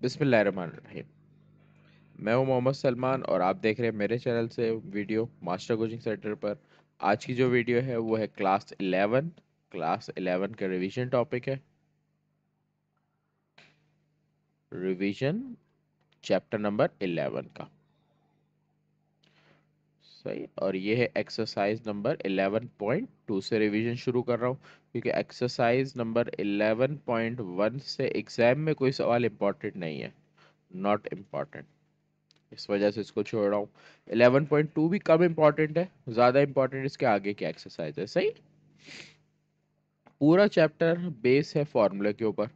बिस्मिल्लाहिर्रहमानिर्रहीम। मैं हूं मोहम्मद सलमान और आप देख रहे हैं मेरे चैनल से वीडियो मास्टर कोचिंग सेंटर पर। आज की जो वीडियो है वो है क्लास 11 का रिवीजन टॉपिक है। रिवीजन चैप्टर नंबर 11 का सही। और ये है एक्सरसाइज नंबर 11.2 से रिवीजन शुरू कर रहा हूँ, क्योंकि एक्सरसाइज नंबर 11.1 से एग्जाम में कोई सवाल इम्पोर्टेंट नहीं है, नॉट इम्पॉर्टेंट। इस वजह से इसको छोड़ रहा हूँ। 11.2 भी कम इम्पोर्टेंट है, ज़्यादा इम्पोर्टेंट इसके आगे की एक्सरसाइज है। सही। पूरा चैप्टर बेस है फॉर्मूले के ऊपर।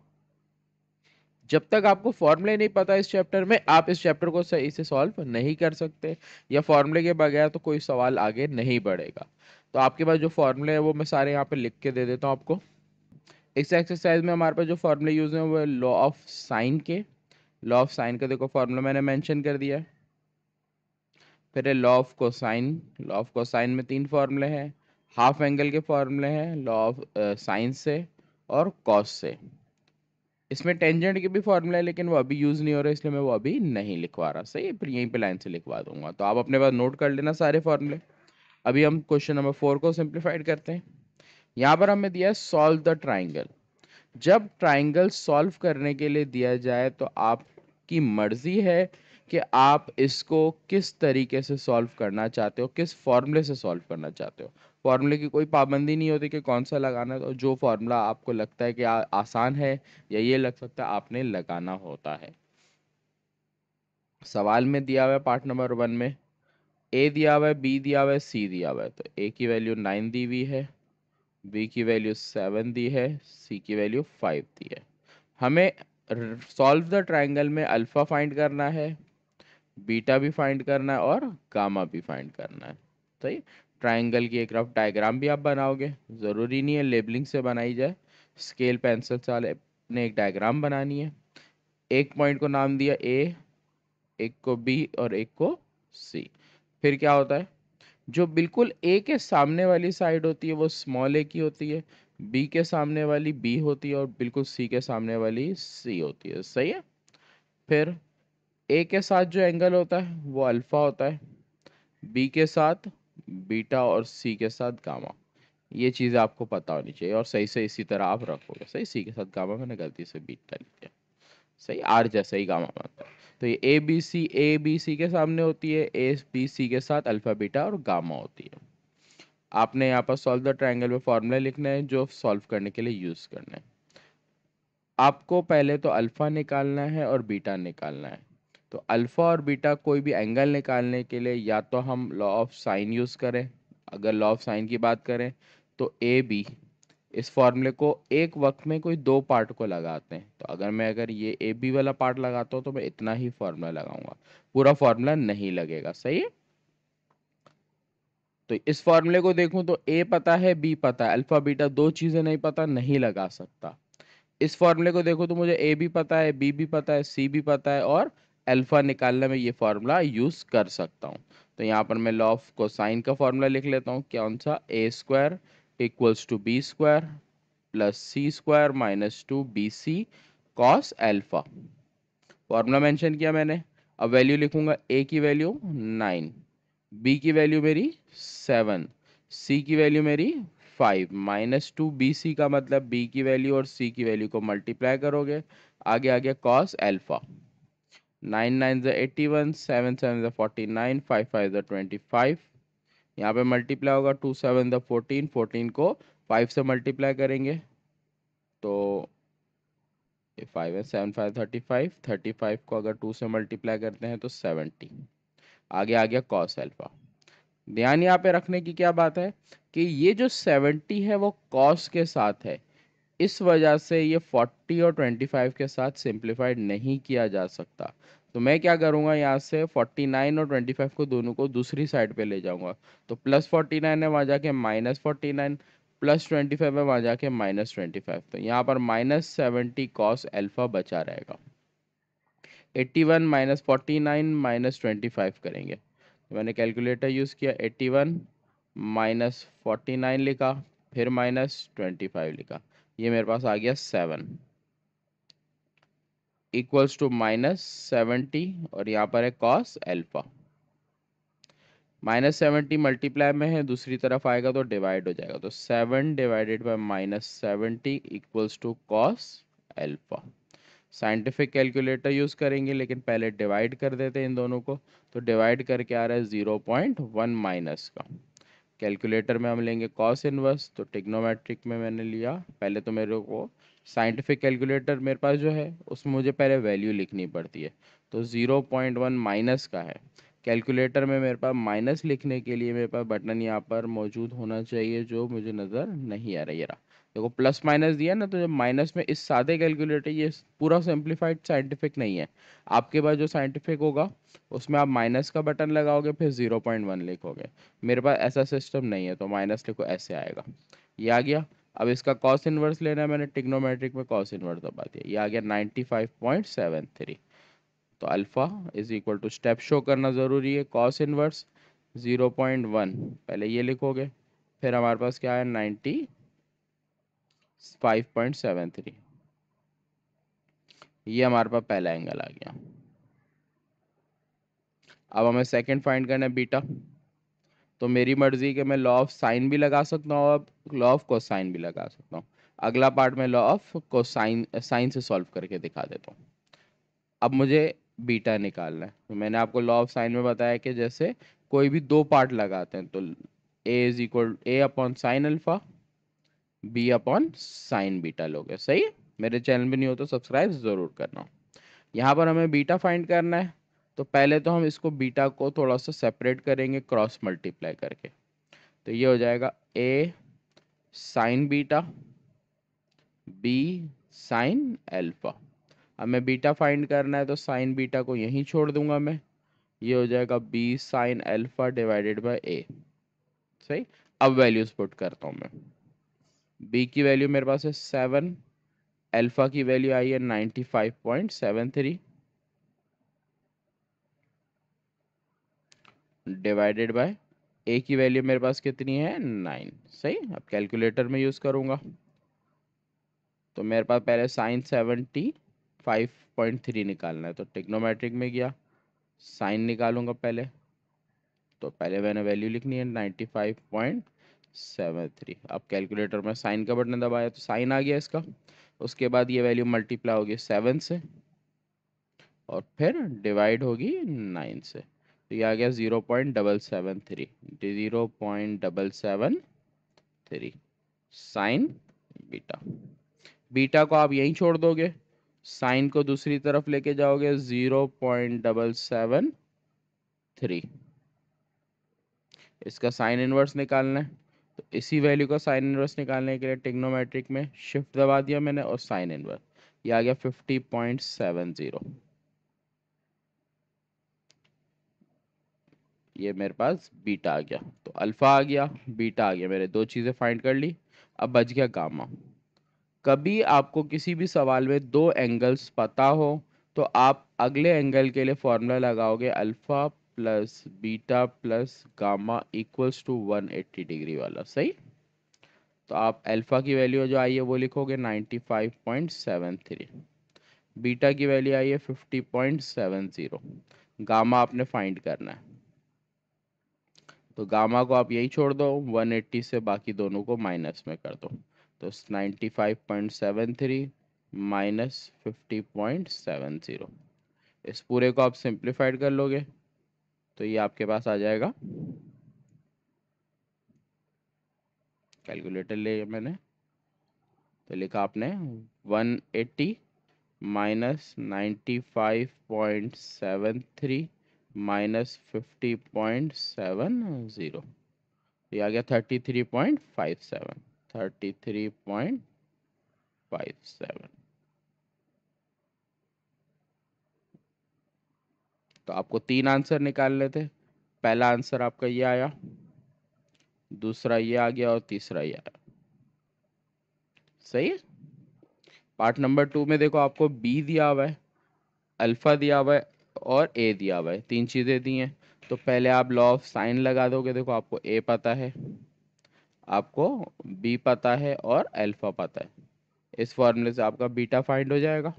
जब तक आपको फॉर्मूले नहीं पता इस चैप्टर में, आप इस चैप्टर को सही से सॉल्व नहीं कर सकते, या फॉर्मूले के बगैर तो कोई सवाल आगे नहीं बढ़ेगा। तो आपके पास जो फॉर्मूले है वो मैं सारे यहाँ पे लिख के दे देता हूँ आपको। इस एक्सरसाइज में हमारे पास जो फॉर्मूले यूज हैं वो है लॉ ऑफ साइन के। लॉ ऑफ साइन का देखो फॉर्मूला मैंने मेंशन कर दिया है। फिर है law of cosine. Law of cosine में 3 फॉर्मूले हैं। हाफ एंगल के फॉर्मूले हैं लॉ ऑफ साइन से और कॉस से। इसमें टेंजेंट के भी फॉर्मूले है, लेकिन वो अभी यूज़ नहीं हो रहे, इसलिए मैं वो अभी नहीं लिखवा रहा। सही है, फिर यहीं पे लाइन से लिखवा दूंगा, तो आप अपने पास नोट कर लेना सारे फॉर्मूले। अभी हम क्वेश्चन नंबर 4 को सिंप्लीफाइड करते हैं। यहाँ पर हमें दिया है सॉल्व द ट्राइंगल। जब ट्राइंगल सॉल्व करने के लिए दिया जाए तो आपकी मर्जी है कि आप इसको किस तरीके से सॉल्व करना चाहते हो, किस फॉर्मूले से सॉल्व करना चाहते हो। फॉर्मूले की कोई पाबंदी नहीं होती कि कौन सा लगाना है, तो जो फॉर्मूला आपको लगता है कि आसान है या ये लग सकता है, आपने लगाना होता है। सवाल में दिया हुआ है पार्ट नंबर 1 में ए दिया हुआ है, बी दिया हुआ है, सी दिया हुआ है। तो ए की वैल्यू 9 दी हुई है, बी की वैल्यू 7 दी है, सी की वैल्यू 5 दी है। हमें सॉल्व द ट्राइंगल में अल्फा फाइंड करना है, बीटा भी फाइंड करना है और गामा भी फाइंड करना है। सही। ट्राइंगल की एक रफ डायग्राम भी आप बनाओगे, ज़रूरी नहीं है लेबलिंग से बनाई जाए। स्केल पेंसिल से आपने एक डायग्राम बनानी है। एक पॉइंट को नाम दिया ए, एक को बी और एक को सी। फिर क्या होता है, जो बिल्कुल ए के सामने वाली साइड होती है वो स्मॉल ए की होती है, बी के सामने वाली बी होती है और बिल्कुल सी के सामने वाली सी होती है। सही है। फिर ए के साथ जो एंगल होता है वो अल्फा होता है, बी के साथ बीटा और सी के साथ गामा। ये चीज़ आपको पता होनी चाहिए और सही से इसी तरह आप रखोगे। सही, सी के साथ गामा, मैंने गलती से बीटा लिख दिया। सही, आर जैसा ही गामा बनता है। तो ये ए बी सी के सामने होती है, ए बी सी के साथ अल्फा बीटा और गामा होती है। आपने यहाँ पर सॉल्व द ट्रायंगल में फॉर्मूला लिखना है जो सॉल्व करने के लिए यूज़ करना है। आपको पहले तो अल्फा निकालना है और बीटा निकालना है। तो अल्फा और बीटा कोई भी एंगल निकालने के लिए या तो हम लॉ ऑफ साइन यूज़ करें। अगर लॉ ऑफ साइन की बात करें तो ए बी, इस फॉर्मूले को एक वक्त में कोई 2 पार्ट को लगाते हैं। तो अगर ये ए बी वाला पार्ट लगाता हूँ तो मैं इतना ही फॉर्मूला लगाऊंगा, पूरा फॉर्मूला नहीं लगेगा। सही है। तो इस फॉर्मूले को देखूं तो ए पता है, बी पता है, अल्फा बीटा 2 चीजें नहीं पता, नहीं लगा सकता। इस फॉर्मूले को देखो तो मुझे ए भी पता है, बी भी पता है, सी भी पता है और अल्फा निकालने में ये फॉर्मूला यूज कर सकता हूँ। तो यहाँ पर मैं लॉ ऑफ कोसाइन का फॉर्मूला लिख लेता हूँ। कौन सा, A square equals to B square plus C square minus 2 BC cos alpha. Formula mention किया मैंने। अब वैल्यू लिखूंगा, ए की वैल्यू 9, बी की वैल्यू मेरी 7, सी की वैल्यू मेरी 5, -2 BC का मतलब बी की वैल्यू और सी की वैल्यू को मल्टीप्लाई करोगे, आगे आ गया कॉस अल्फा। 9 9 81, 7 7 49, 5 5 25। यहाँ पे मल्टीप्लाई होगा, 2 7 14, 14 को 5 से मल्टीप्लाई करेंगे तो 5 है, 7 5 35, 35 को अगर 2 से मल्टीप्लाई करते हैं तो 70। आगे आ गया कॉस अल्फा। ध्यान यहाँ पे रखने की क्या बात है कि ये जो 70 है वो कॉस के साथ है, इस वजह से ये 40 और 25 के साथ सिंप्लीफाइड नहीं किया जा सकता। तो मैं क्या करूँगा, यहाँ से 49 और 25 को दोनों को दूसरी साइड पे ले जाऊँगा। तो +49 है, वहाँ जाके -49, +25 है, वहाँ जाके -25। तो यहाँ पर -70 कॉस अल्फा बचा रहेगा। 81 -49 -25 करेंगे। तो मैंने कैलकुलेटर यूज़ किया, 81 -49 लिखा, फिर -25 लिखा, ये मेरे पास आ गया 7। इक्वल्स टू -70 और यहाँ पर है कॉस अल्फा। -70 मल्टीप्लाई में है, दूसरी तरफ आएगा तो डिवाइड हो जाएगा, तो 7 divided by -70 equals to cos alpha. Scientific calculator use करेंगे, लेकिन पहले डिवाइड कर देते हैं इन दोनों को। तो डिवाइड करके आ रहा है 0.1 माइनस का। कैलकुलेटर में हम लेंगे कॉस इनवर्स, तो टिग्नोमेट्रिक में मैंने लिया। पहले तो मेरे को साइंटिफिक कैलकुलेटर मेरे पास जो है उसमें मुझे पहले वैल्यू लिखनी पड़ती है, तो 0.1 माइनस का है। कैलकुलेटर में मेरे पास माइनस लिखने के लिए मेरे पास बटन यहाँ पर मौजूद होना चाहिए, जो मुझे नज़र नहीं आ रहा। ये रहा, देखो प्लस माइनस दिया ना, तो जब माइनस में इस सादे कैलकुलेटर, ये पूरा सिंप्लीफाइड साइंटिफिक नहीं है। आपके पास जो साइंटिफिक होगा उसमें आप माइनस का बटन लगाओगे फिर 0.1 लिखोगे। मेरे पास ऐसा सिस्टम नहीं है, तो माइनस लिखो, ऐसे आएगा। ये आ गया। अब इसका कॉस इनवर्स लेना है, मैंने टिग्नोमेट्रिक में कॉस इनवर्स दबा दिया, ये आ गया 95.73। तो alpha is equal to, step show करना ज़रूरी है, कॉस इनवर्स 0.1, पहले ये लिखोगे, फिर हमारे पास क्या है 95.73, ये हमारे पास पहला एंगल आ गया। अब हमें सेकंड फाइंड करना है बीटा। तो मेरी मर्जी कि मैं लॉ ऑफ साइन भी लगा सकता हूँ, अब लॉ ऑफ कोसाइन भी लगा सकता हूँ। अगला पार्ट में लॉ ऑफ कोसाइन साइन से सॉल्व करके दिखा देता हूँ। अब मुझे बीटा निकालना है, तो मैंने आपको लॉ ऑफ साइन में बताया कि जैसे कोई भी दो पार्ट लगाते हैं, तो A is equal A upon sine alpha, B upon sine beta लोगे। सही है? मेरे चैनल पे नहीं हो तो सब्सक्राइब जरूर करना। यहाँ पर हमें बीटा फाइंड करना है, तो पहले तो हम इसको बीटा को थोड़ा सा सेपरेट करेंगे क्रॉस मल्टीप्लाई करके। तो ये हो जाएगा A sine beta, B sine alpha. अब मैं बीटा फाइंड करना है, तो साइन बीटा को यहीं छोड़ दूंगा मैं, ये हो जाएगा B sine alpha divided by A. सही। अब वैल्यूज पुट करता हूँ मैं। बी की वैल्यू मेरे पास है 7, अल्फा की वैल्यू आई है 95.73 डिवाइडेड बाय ए की वैल्यू मेरे पास कितनी है 9। सही। अब कैलकुलेटर में यूज करूंगा, तो मेरे पास पहले साइन 75.3 निकालना है, तो टिग्नोमेट्रिक में गया, साइन निकालूंगा पहले। तो पहले मैंने वैल्यू लिखनी है 95.73। अब कैलकुलेटर में साइन का बटन दबाया तो साइन आ गया इसका। उसके बाद ये वैल्यू मल्टीप्लाई होगी 7 से और फिर डिवाइड होगी 9 से, तो ये आ गया 0.773, 0.773 साइन बीटा। बीटा को आप यहीं छोड़ दोगे, साइन को दूसरी तरफ लेके जाओगे 0.773, इसका साइन इनवर्स निकालना है। तो इसी वैल्यू का साइन इनवर्स निकालने के लिए टिग्नोमेट्रिक में शिफ्ट दबा दिया मैंने और साइन इनवर्स, ये आ गया 50.70। ये मेरे पास बीटा आ गया, तो अल्फा आ गया, बीटा आ गया, मेरे दो चीज़ें फाइंड कर ली। अब बच गया गामा। कभी आपको किसी भी सवाल में दो एंगल्स पता हो, तो आप अगले एंगल के लिए फॉर्मूला लगाओगे alpha plus beta plus gamma equals to 180 degree वाला। सही। तो आप अल्फा की वैल्यू जो आई है वो लिखोगे 95.73, बीटा की वैल्यू आई है 50.70, गामा आपने फाइंड करना है। तो गामा को आप यही छोड़ दो 180 से, बाकी दोनों को माइनस में कर दो, तो 95.73 माइनस 50.70, इस पूरे को आप सिंप्लीफाइड कर लोगे तो ये आपके पास आ जाएगा। कैलकुलेटर ले मैंने, तो लिखा आपने 180 माइनस 95.73 माइनस 50.70, ये आ गया 33.57, 33.57। तो आपको तीन आंसर निकालने थे, पहला आंसर आपका ये आया, दूसरा ये आ गया और तीसरा ये आया। सही है। पार्ट नंबर 2 में देखो आपको बी दिया हुआ है, अल्फा दिया हुआ है और ए दिया हुआ है, तीन चीजें दी हैं। तो पहले आप लॉ ऑफ साइन लगा दोगे, देखो आपको ए पता है, आपको बी पता है और अल्फा पता है, इस फॉर्मूले से आपका बीटा फाइंड हो जाएगा।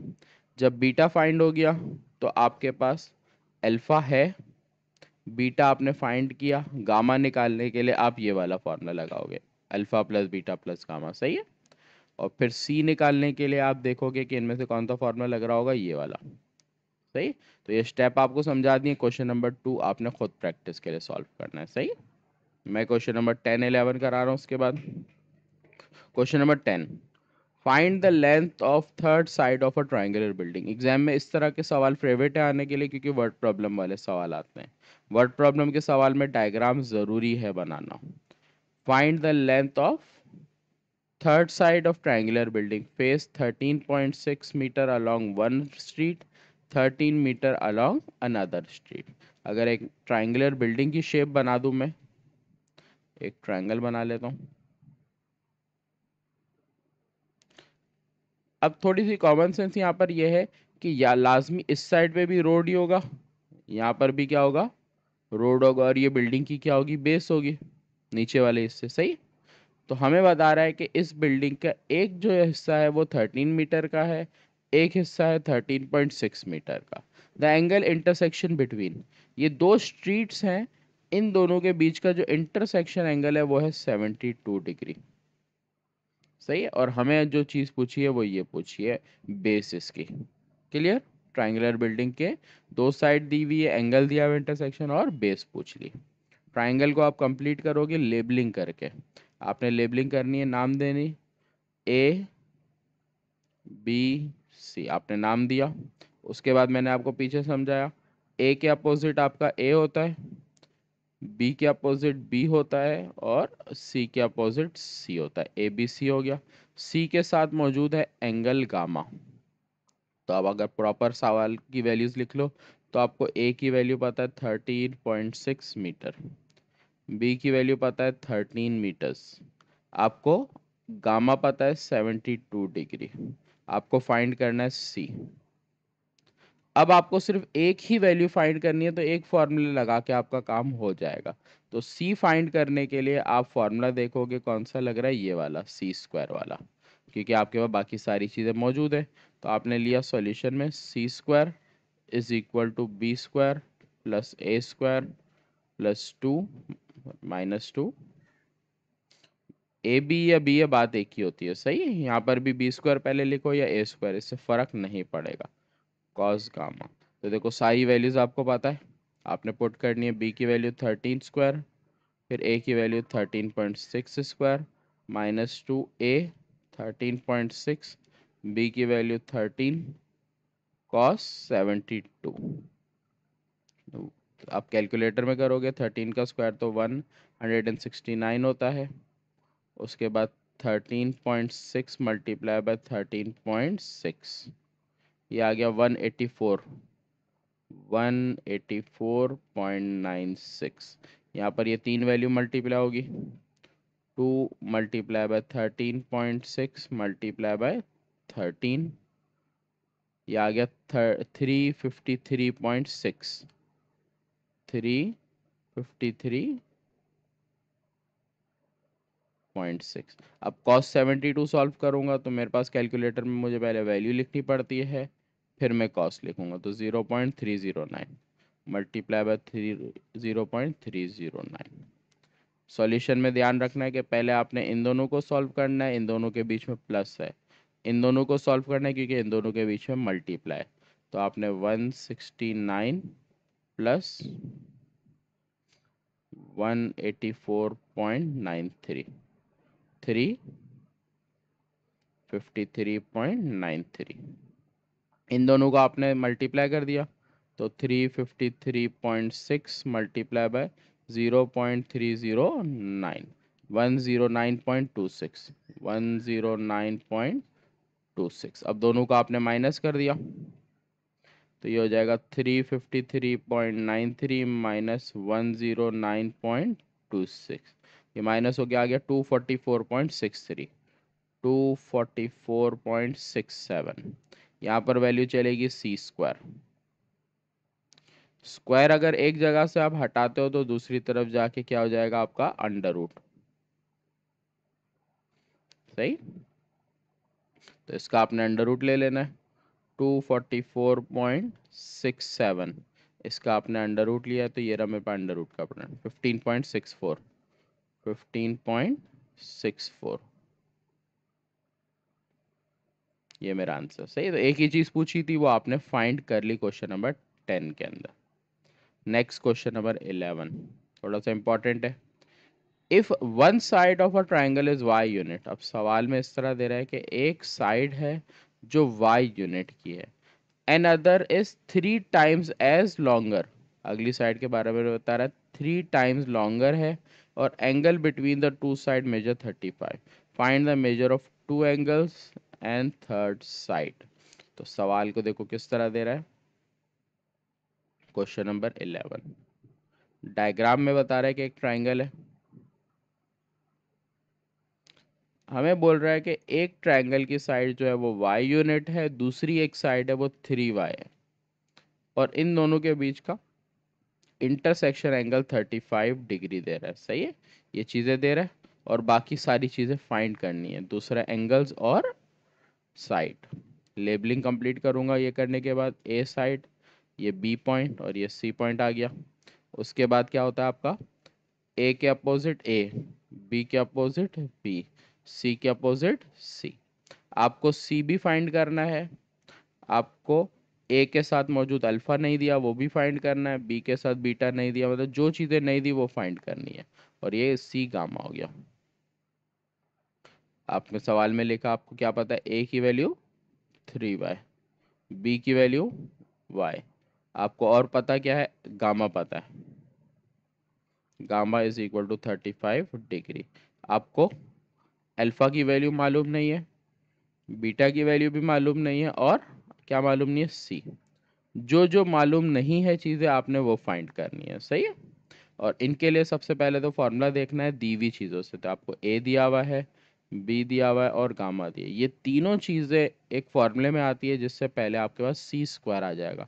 जब बीटा फाइंड हो गया तो आपके पास अल्फा है, बीटा आपने फाइंड किया, गामा निकालने के लिए आप ये वाला फॉर्मूला लगाओगे, alpha plus beta plus gamma, सही है। और फिर सी निकालने के लिए आप देखोगे कि इनमें से कौन सा फॉर्मूला लग रहा होगा, ये वाला, सही। तो ये स्टेप आपको समझा दिए। क्वेश्चन नंबर 2 आपने खुद प्रैक्टिस के लिए सॉल्व करना है, सही। मैं क्वेश्चन नंबर 10 11 करा रहा हूँ उसके बाद। Question number 10, find the length of third side of a triangular building. Exam में इस तरह के सवाल फेवरेट है आने के लिए, क्योंकि वर्ड प्रॉब्लम वाले सवाल आते हैं। वर्ड प्रॉब्लम के सवाल में डायग्राम जरूरी है बनाना। Find the length of third side of triangular building, face 13.6 metre along one street, 13 metre along another street. अगर एक ट्राइंगुलर बिल्डिंग की शेप बना दूं, मैं एक ट्राइंगल बना लेता हूं। अब थोड़ी सी कॉमन सेंस यहाँ पर यह है कि या लाजमी इस साइड पे भी रोड ही होगा, यहाँ पर भी क्या होगा, रोड होगा, और ये बिल्डिंग की क्या होगी, बेस होगी नीचे वाले हिस्से, सही। तो हमें बता रहा है कि इस बिल्डिंग का एक जो हिस्सा है वो 13 मीटर का है, एक हिस्सा है 13.6 मीटर का। द एंगल इंटरसेक्शन बिटवीन, ये दो स्ट्रीट्स हैं, इन दोनों के बीच का जो इंटरसेक्शन एंगल है वो है 72 डिग्री, सही है। और हमें जो चीज़ पूछी है वो ये पूछी है, बेस इसकी। क्लियर। ट्राइंगुलर बिल्डिंग के दो साइड दी हुई है, एंगल दिया हुआ इंटरसेक्शन, और बेस पूछ ली। ट्राइंगल को आप कंप्लीट करोगे लेबलिंग करके। आपने लेबलिंग करनी है, नाम देनी, ए बी सी, आपने नाम दिया। उसके बाद मैंने आपको पीछे समझाया, ए के अपोजिट आपका ए होता है, बी के अपोजिट बी होता है, और सी के अपोजिट सी होता है, ए बी सी हो गया। सी के साथ मौजूद है एंगल गामा। तो अब अगर प्रॉपर सवाल की वैल्यूज लिख लो, तो आपको ए की वैल्यू पता है 13.6 मीटर, बी की वैल्यू पता है 13 मीटर्स, आपको गामा पता है 72 डिग्री, आपको फाइंड करना है सी। अब आपको सिर्फ एक ही वैल्यू फाइंड करनी है, तो एक फॉर्मूला लगा के आपका काम हो जाएगा। तो सी फाइंड करने के लिए आप फॉर्मूला देखोगे कौन सा लग रहा है, ये वाला सी स्क्वायर वाला, क्योंकि आपके पास बाकी सारी चीज़ें मौजूद है। तो आपने लिया सॉल्यूशन में C square is equal to B square plus A square plus 2 -2। A B या बी, ये बात एक ही होती है, सही है। यहाँ पर भी बी स्क्वायर पहले लिखो या ए स्क्वायर, इससे फर्क नहीं पड़ेगा। कॉस गामा, तो देखो सारी वैल्यूज आपको पता है, आपने पुट करनी है। बी की वैल्यू 13 स्क्वायर, फिर ए की वैल्यू 13.6 स्क्वायर, -2 ए 13.6, बी की वैल्यू 13 कॉस 72। तो आप कैलकुलेटर में करोगे, 13 का स्क्वायर तो 169 होता है। उसके बाद 13.6 मल्टीप्लाई बाय 13.6, ये आ गया 184, 184.96। यहाँ पर ये तीन वैल्यू मल्टीप्लाई होगी, 2 मल्टीप्लाई बाय 13.6 मल्टीप्लाई बाय 13, ये आ गया 353.6, 353.6। अब कॉस 72 सॉल्व करूंगा तो मेरे पास कैलकुलेटर में मुझे पहले वैल्यू लिखनी पड़ती है, फिर मैं कॉस लिखूंगा। तो 0.309 मल्टीप्लाई बाय 0.309। सॉल्यूशन में ध्यान रखना है कि पहले आपने इन दोनों को सॉल्व करना है, इन दोनों के बीच में प्लस है, इन दोनों को सॉल्व करना है क्योंकि इन दोनों के बीच में मल्टीप्लाई। तो आपने 169 प्लस 184.93, 353.93, इन दोनों को आपने मल्टीप्लाई कर दिया। तो 353.6 मल्टीप्लाई बाय 0.309, 109.26, 109.26। अब दोनों को आपने माइनस कर दिया, तो ये हो जाएगा 353.93 माइनस 109.26, ये माइनस हो गया, आ गया 244.63, 244.67। यहाँ पर वैल्यू चलेगी सी स्क्वायर। स्क्वायर अगर एक जगह से आप हटाते हो तो दूसरी तरफ जाके क्या हो जाएगा आपका, अंडर रूट, सही। तो इसका आपने अंडर रूट ले लेना है। 244.67, इसका आपने अंडर रूट लिया है तो ये रहा मेरे पास अंडर रूट का अपना 15.64, 15.64, ये मेरा आंसर सही है। तो एक ही चीज पूछी थी वो आपने फाइंड कर ली क्वेश्चन नंबर 10 के अंदर। नेक्स्ट क्वेश्चन नंबर 11 थोड़ा सा इंपॉर्टेंट है। If one side of a triangle is Y unit, अब सवाल में इस तरह दे रहा है कि एक साइड है जो वाई यूनिट की है, another is 3 times as longer, अगली साइड के बारे में बता रहा है 3 टाइम्स लॉन्गर है, और angle between the two side measure 35, find the measure of two angles and third side. तो सवाल को देखो किस तरह दे रहा है। क्वेश्चन नंबर 11 डायग्राम में बता रहा है कि एक ट्राइंगल है, हमें बोल रहा है कि एक ट्रायंगल की साइड जो है वो y यूनिट है, दूसरी एक साइड है वो 3y है, और इन दोनों के बीच का इंटरसेक्शन एंगल 35 डिग्री दे रहा है। सही है, ये चीज़ें दे रहा है और बाकी सारी चीज़ें फाइंड करनी है, दूसरा एंगल्स और साइड। लेबलिंग कंप्लीट करूंगा ये करने के बाद, ए साइड, ये बी पॉइंट और ये सी पॉइंट आ गया। उसके बाद क्या होता है आपका, ए के अपोजिट ए, बी के अपोजिट बी, सी के अपोजिट सी। आपको सी भी फाइंड करना है, आपको ए के साथ मौजूद अल्फा नहीं दिया वो भी फाइंड करना है, बी के साथ बीटा नहीं दिया, मतलब जो चीज़ें नहीं दी वो फाइंड करनी है, और ये सी गामा हो गया। आपने सवाल में लिखा आपको क्या पता है, ए की वैल्यू 3y, बी की वैल्यू y, आपको और पता क्या है, गामा पता है, gamma is equal to 35 degree. आपको अल्फा की वैल्यू मालूम नहीं है, बीटा की वैल्यू भी मालूम नहीं है, और क्या मालूम नहीं है, सी। जो जो मालूम नहीं है चीज़ें आपने वो फाइंड करनी है। सही है, और इनके लिए सबसे पहले तो फॉर्मूला देखना है दी हुई चीज़ों से। तो आपको ए दिया हुआ है, बी दिया हुआ है और गामा दिया, ये तीनों चीज़ें एक फॉर्मूले में आती है, जिससे पहले आपके पास सी स्क्वायर आ जाएगा,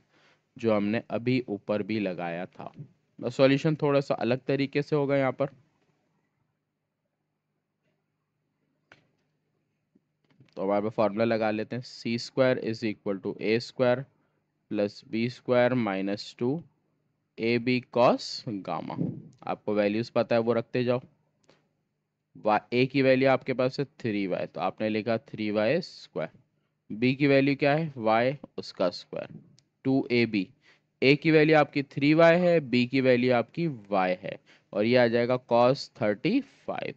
जो हमने अभी ऊपर भी लगाया था। बस सॉल्यूशन थोड़ा सा अलग तरीके से होगा यहाँ पर। तो हमारे पास फॉर्मूला लगा लेते हैं, C square is equal to A square plus B square minus 2 A B cos gamma. आपको वैल्यूज पता है वो रखते जाओ। ए की वैल्यू आपके पास है 3y, तो आपने लिखा 3y स्क्वायर। बी की वैल्यू क्या है, y, उसका स्क्वायर, 2ab। ए की वैल्यू आपकी 3y है, बी की वैल्यू आपकी y है, और ये आ जाएगा cos 35।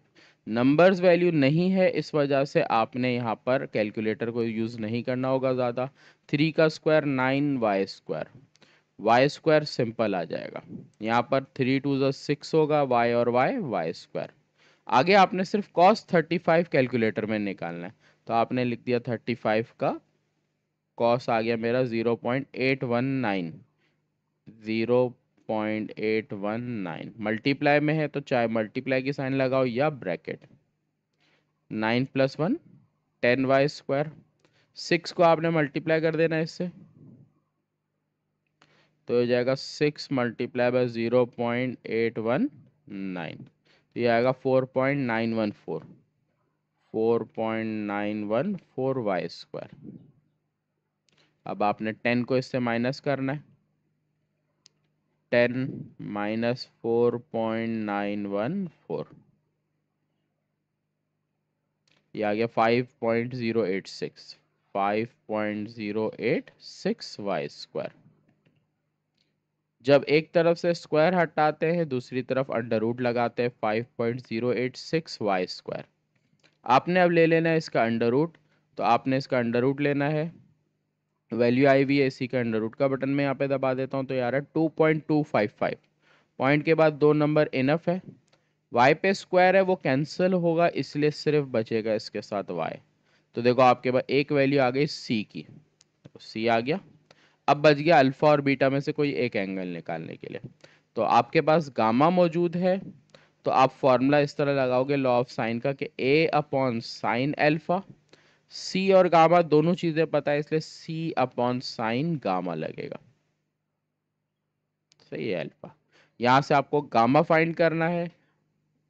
नंबर्स वैल्यू नहीं है, इस वजह से आपने यहाँ पर कैलकुलेटर को यूज़ नहीं करना होगा ज़्यादा। 3 का स्क्वायर 9y स्क्वायर, वाई स्क्वायर सिंपल आ जाएगा। यहाँ पर 3 टू ज़ा 6 होगा, वाई और वाई वाई स्क्वायर। आगे आपने सिर्फ cos 35 कैलकुलेटर में निकालना है, तो आपने लिख दिया 35 का cos आ गया मेरा 0.819, 0.819 मल्टीप्लाई में है तो चाहे मल्टीप्लाई की साइन लगाओ या ब्रैकेट। 9 प्लस 1 10y स्क्वायर, 6 को आपने मल्टीप्लाई कर देना है इससे, तो हो जाएगा 6 मल्टीप्लाई बाय 0.819, तो ये आएगा 4.914, 4.914 y स्क्वायर। अब आपने 10 को इससे माइनस करना है, 10 माइनस 4.914, ये आ गया 5.086, 5.086 वाई स्क्वायर। जब एक तरफ से स्क्वायर हटाते हैं दूसरी तरफ अंडर रूट लगाते हैं, 5.086 वाई स्क्वायर। आपने अब ले लेना है इसका अंडर रूट, तो आपने इसका अंडर रूट लेना है, वैल्यू आई हुई है इसी का अंडर रूट का बटन में यहाँ पे दबा देता हूँ, तो यार है 2.255, पॉइंट के बाद दो नंबर इनफ है। वाई पे स्क्वायर है वो कैंसिल होगा, इसलिए सिर्फ बचेगा इसके साथ वाई। तो देखो आपके पास एक वैल्यू आ गई सी की, तो सी आ गया। अब बच गया अल्फा और बीटा में से कोई एक एंगल निकालने के लिए, तो आपके पास गामा मौजूद है, तो आप फॉर्मूला इस तरह लगाओगे लॉ ऑफ साइन का कि ए अपॉन साइन अल्फा, सी और गामा दोनों चीजें पता है इसलिए सी अपॉन साइन गामा लगेगा। सही है, अल्फा। यहां से आपको गामा फाइंड करना है।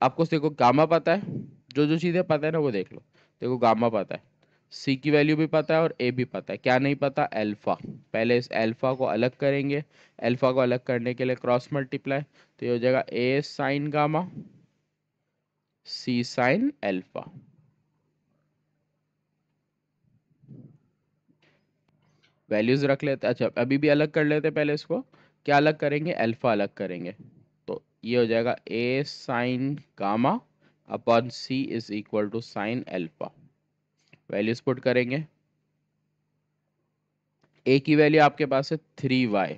आपको देखो गामा पता है, जो जो चीजें पता है ना वो देख लो। देखो गामा पता है, सी की वैल्यू भी पता है और ए भी पता है, क्या नहीं पता, अल्फा। पहले इस अल्फा को अलग करेंगे, अल्फा को अलग करने के लिए क्रॉस मल्टीप्लाई, तो ये हो जाएगा A sine gamma C sign alpha. Values रख लेते, अच्छा अभी भी अलग कर लेते, पहले इसको क्या अलग करेंगे, अल्फा अलग करेंगे, तो ये हो जाएगा A sine gamma upon C is equal to sine alpha. Values put करेंगे, ए की वैल्यू आपके पास है 3y,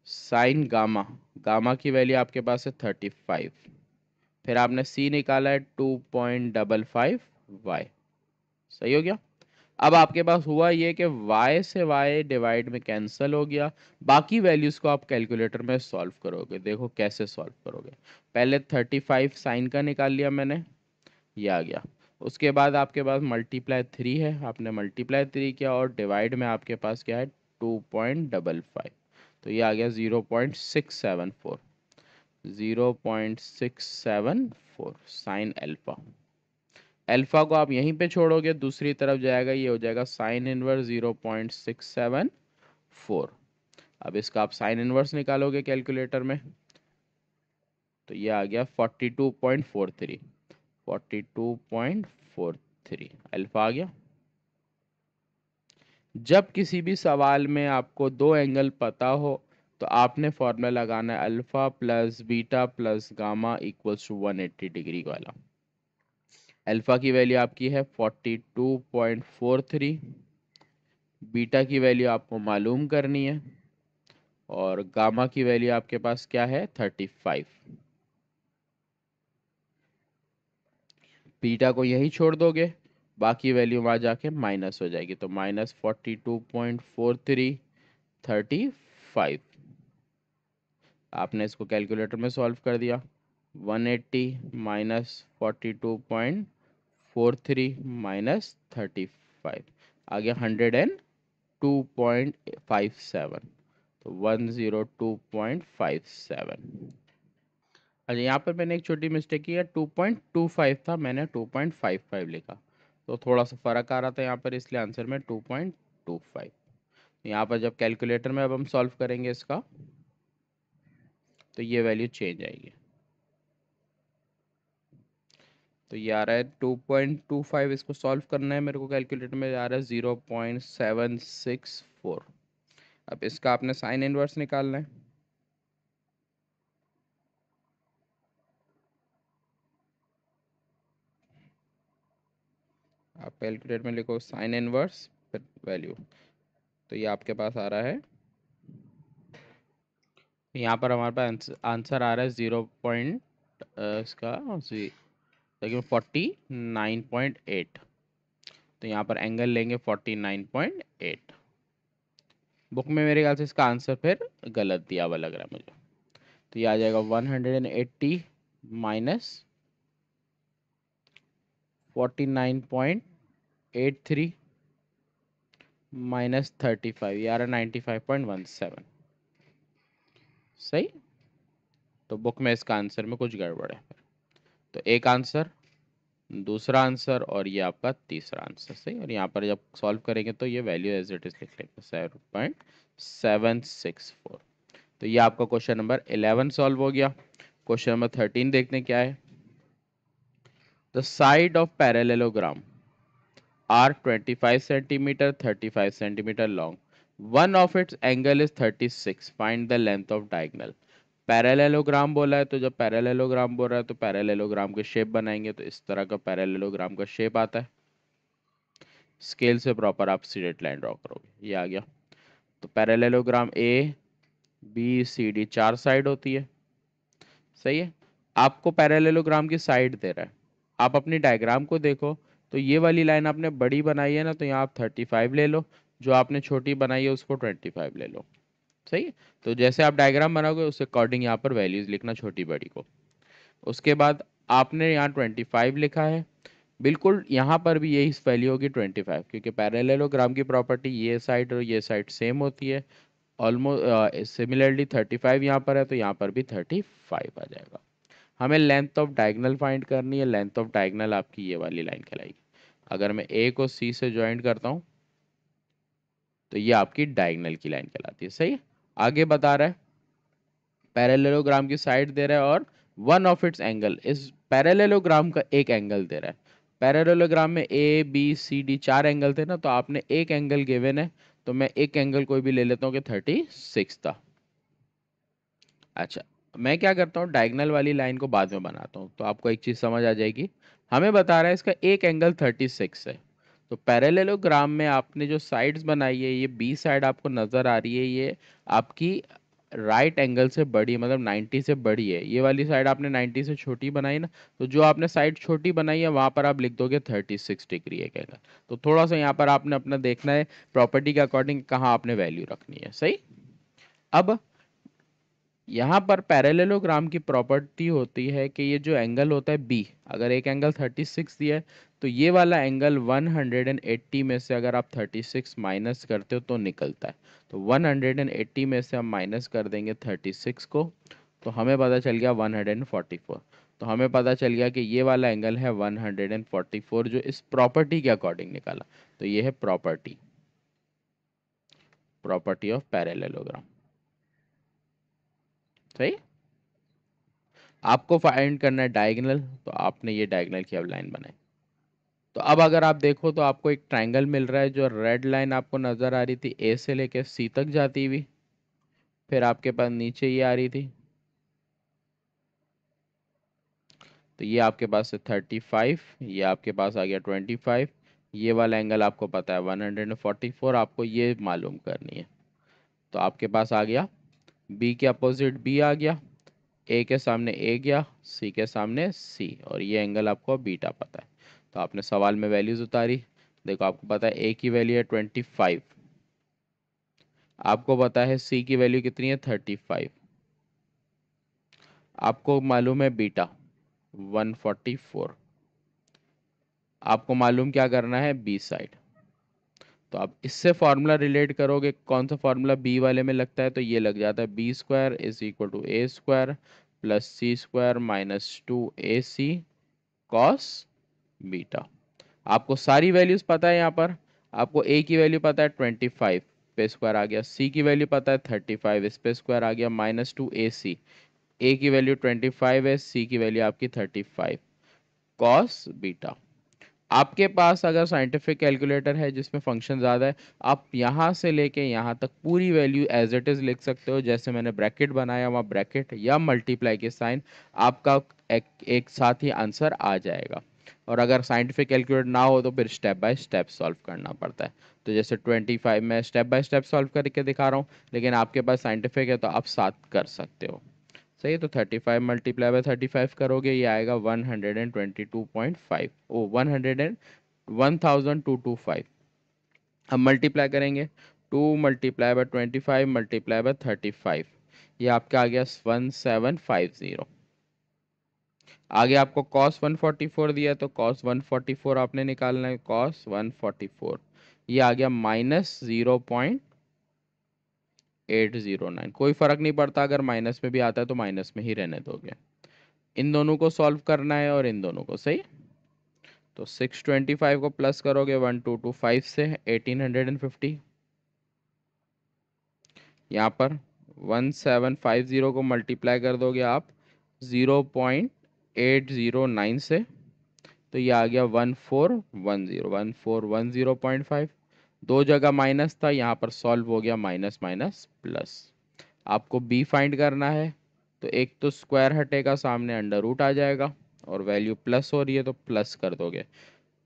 साइन गामा, गामा की वैल्यू आपके पास है 35, फिर आपने सी निकाला है 2.55y, सही हो गया। अब आपके पास हुआ ये कि y से y डिवाइड में कैंसिल हो गया, बाकी वैल्यूज को आप कैलकुलेटर में सॉल्व करोगे, देखो कैसे सॉल्व करोगे। पहले 35 साइन का निकाल लिया मैंने, ये आ गया। उसके बाद आपके पास मल्टीप्लाई 3 है, आपने मल्टीप्लाई 3 किया और डिवाइड में आपके पास क्या है 2.55, तो ये आ गया 0.674, 0.674 साइन अल्फा। अल्फा को आप यहीं पे छोड़ोगे, दूसरी तरफ जाएगा, ये हो जाएगा साइन इनवर्स 0.674। अब इसका आप साइन इनवर्स निकालोगे कैलकुलेटर में, तो ये आ गया 42.43, 42.43 अल्फा आ गया। जब किसी भी सवाल में आपको दो एंगल पता हो तो आपने फॉर्मूला लगाना है alpha plus beta plus gamma equals to 180 degree वाला। अल्फा की वैल्यू आपकी है 42.43, बीटा की वैल्यू आपको मालूम करनी है और गामा की वैल्यू आपके पास क्या है 35। बीटा को यही छोड़ दोगे, बाकी वैल्यू वहाँ जाके माइनस हो जाएगी, तो -42.43 35। आपने इसको कैलकुलेटर में सॉल्व कर दिया, 180 -42.43 -35 आ गया 102.57, तो 102.57। अच्छा यहाँ पर मैंने एक छोटी मिस्टेक की है, 2.25 था, मैंने 2.55 लिखा, तो थोड़ा सा फर्क आ रहा था यहाँ पर, इसलिए आंसर में 2.25। यहाँ पर जब कैलकुलेटर में अब हम सॉल्व करेंगे इसका, तो ये वैल्यू चेंज आएगी, तो ये आ रहा है 2.25, इसको सॉल्व करना है मेरे को, कैलकुलेटर में आ रहा है 0.764। अब इसका आपने साइन इनवर्स निकालना है, आप कैलकुलेटर में लिखो साइन इनवर्स फिर वैल्यू, तो ये आपके पास आ रहा है, यहाँ पर हमारे पास आंसर आ रहा है 0. इसका देखिए 49.8, तो यहाँ पर एंगल लेंगे 49.8। बुक में मेरे ख्याल से इसका आंसर फिर गलत दिया हुआ लग रहा है मुझे, तो ये आ जाएगा 180 माइनस 49.83 माइनस 35, ये आ रहा है 95.17, सही। तो बुक में इसका आंसर में कुछ गड़बड़ है, तो एक आंसर, दूसरा आंसर और ये आपका तीसरा आंसर, सही। और यहाँ पर जब सॉल्व करेंगे तो ये वैल्यू एज इट इज लिख लेंगे 7.764। तो ये आपका क्वेश्चन नंबर 11 सॉल्व हो गया। क्वेश्चन नंबर 13 देखते हैं क्या है। The side of parallelogram are 25 centimetre 35 centimetre long, one of its angle is 36, find the length of diagonal. Parallelogram बोला है, तो जब पैरेललोग्राम बोल रहा है तो पैरेललोग्राम के शेप बनाएंगे, तो इस तरह का पैरेललोग्राम का शेप आता है, स्केल से प्रॉपर आप स्ट्रेट लाइन ड्रॉ करोगे, ये आ गया। तो parallelogram A B C D 4 side होती है, सही है। आपको पैरेललोग्राम की साइड दे रहा है, आप अपनी डायग्राम को देखो, तो ये वाली लाइन आपने बड़ी बनाई है ना, तो यहाँ आप 35 ले लो, जो आपने छोटी बनाई है उसको 25 ले लो, सही है। तो जैसे आप डायग्राम बनाओगे उस अकॉर्डिंग यहाँ पर वैल्यूज लिखना छोटी बड़ी को। उसके बाद आपने यहाँ 25 लिखा है, बिल्कुल यहाँ पर भी यही वैल्यू होगी 25, क्योंकि पैरेललोग्राम की प्रॉपर्टी ये साइड और ये साइड सेम होती है। ऑलमोस्ट सिमिलरली 35 यहाँ पर है, तो यहाँ पर भी 35 आ जाएगा। हमें लेंथ ऑफ डायगोनल फाइंड करनी है, लेंथ ऑफ डायगोनल आपकी ये वाली लाइन कहलाएगी। अगर मैं ए को सी से ज्वाइंट करता हूं तो ये आपकी डायगोनल की लाइन कहलाती है। सही है। आगे बता रहा है पैरेललोग्राम की साइड दे रहा है और वन ऑफ इट्स एंगल, इस पैरेललोग्राम का एक एंगल दे रहा है। पैरेललोग्राम में ए बी सी डी चार एंगल थे ना, तो आपने एक एंगल गिवन है, तो मैं एक एंगल कोई भी ले लेता हूँ कि 36 था। अच्छा, मैं क्या करता हूँ डायगोनल वाली लाइन को बाद में बनाता हूँ, तो आपको एक चीज समझ आ जाएगी। हमें बता रहा है इसका एक एंगल 36 है, तो पैरेललोग्राम में आपने जो साइड्स बनाई है, ये बी साइड आपको नजर आ रही है, ये आपकी राइट एंगल से बड़ी, मतलब 90 से बड़ी है। ये वाली साइड आपने 90 से छोटी बनाई ना, तो जो आपने साइड छोटी बनाई है वहां पर आप लिख दोगे 36 डिग्री एक एंगल। तो थोड़ा सा यहाँ पर आपने अपना देखना है प्रॉपर्टी के अकॉर्डिंग कहाँ आपने वैल्यू रखनी है। सही। अब यहाँ पर पैरेललोग्राम की प्रॉपर्टी होती है कि ये जो एंगल होता है बी, अगर एक एंगल 36 दिया है तो ये वाला एंगल 180 में से अगर आप 36 माइनस करते हो तो निकलता है। तो 180 में से हम माइनस कर देंगे 36 को, तो हमें पता चल गया 144। तो हमें पता चल गया कि ये वाला एंगल है 144 जो इस प्रॉपर्टी के अकॉर्डिंग निकाला। तो ये है प्रॉपर्टी, प्रॉपर्टी ऑफ पैरेललोग्राम। सही। आपको फाइंड करना है डायगोनल, तो आपने ये डायगोनल की अब लाइन बनाई। तो अब अगर आप देखो तो आपको एक ट्रायंगल मिल रहा है, जो रेड लाइन आपको नजर आ रही थी ए से लेके सी तक जाती हुई, फिर आपके पास नीचे ये आ रही थी, तो ये आपके पास है 35, ये आपके पास आ गया 25, ये वाला एंगल आपको पता है 144, आपको ये मालूम करनी है। तो आपके पास आ गया बी के अपोजिट बी आ गया, ए के सामने ए गया, सी के सामने सी, और ये एंगल आपको बीटा पता है। तो आपने सवाल में वैल्यूज उतारी। देखो आपको पता है ए की वैल्यू है 25, आपको पता है सी की वैल्यू कितनी है 35, आपको मालूम है बीटा 144, आपको मालूम क्या करना है बी साइड। तो आप इससे फॉर्मूला रिलेट करोगे, कौन सा फॉर्मूला बी वाले में लगता है, तो ये लग जाता है B square is equal to A square plus C square minus 2ac cos beta. आपको सारी वैल्यूज पता है यहाँ पर। आपको ए की वैल्यू पता है 25 पे स्क्वायर आ गया, सी की वैल्यू पता है 35 इस पे स्क्वायर आ गया माइनस 2ac, ए की वैल्यू 25 है, सी की वैल्यू आपकी 35 कॉस बीटा। आपके पास अगर साइंटिफिक कैलकुलेटर है जिसमें फंक्शन ज़्यादा है, आप यहाँ से लेके यहाँ तक पूरी वैल्यू एज इट इज़ लिख सकते हो, जैसे मैंने ब्रैकेट बनाया वहाँ ब्रैकेट या मल्टीप्लाई के साइन, आपका एक साथ ही आंसर आ जाएगा। और अगर साइंटिफिक कैलकुलेटर ना हो तो फिर स्टेप बाय स्टेप सॉल्व करना पड़ता है। तो जैसे 25 मैं स्टेप बाय स्टेप सॉल्व करके दिखा रहा हूँ, लेकिन आपके पास साइंटिफिक है तो आप साथ कर सकते हो। सही है। तो 35 मल्टीप्लाई बाय 35 करोगे, ये आएगा 122.5, ओ 1225। अब मल्टीप्लाई करेंगे, 2 मल्टीप्लाई बाय 25 मल्टीप्लाई बाय 35, ये आपका आ गया 1750। आगे आपको cos 144 दिया, तो cos 144 आपने निकालना है, cos 144 ये आ गया माइनस 0.809। कोई फर्क नहीं पड़ता, अगर माइनस में भी आता है तो माइनस में ही रहने दोगे। इन दोनों को सॉल्व करना है और इन दोनों को। सही। तो 625 को प्लस करोगे 1225 से 1850, यहाँ पर 1750 को मल्टीप्लाई कर दोगे आप 0.809 से, तो ये आ गया 1410 दो जगह माइनस था, यहाँ पर सॉल्व हो गया माइनस माइनस प्लस। आपको बी फाइंड करना है, तो एक तो स्क्वायर हटेगा, सामने अंडर रूट आ जाएगा, और वैल्यू प्लस हो रही है तो प्लस कर दोगे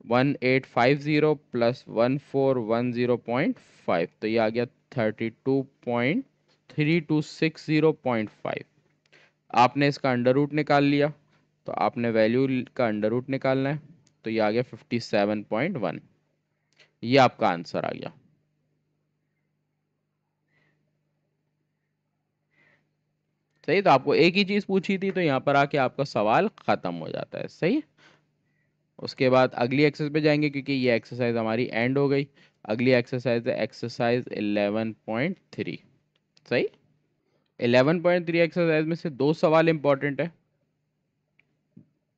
1850 प्लस 1410.5, तो ये आ गया 32.3260.5। आपने इसका अंडर रूट निकाल लिया, तो आपने वैल्यू का अंडर रूट निकालना है, तो ये आ गया 57.1। ये आपका आंसर आ गया। सही। तो आपको एक ही चीज पूछी थी, तो यहाँ पर आके आपका सवाल खत्म हो जाता है। सही। उसके बाद अगली एक्सरसाइज पे जाएंगे, क्योंकि ये एक्सरसाइज हमारी एंड हो गई। अगली एक्सरसाइज है एक्सरसाइज 11.3। सही। 11.3 एक्सरसाइज में से दो सवाल इंपॉर्टेंट है।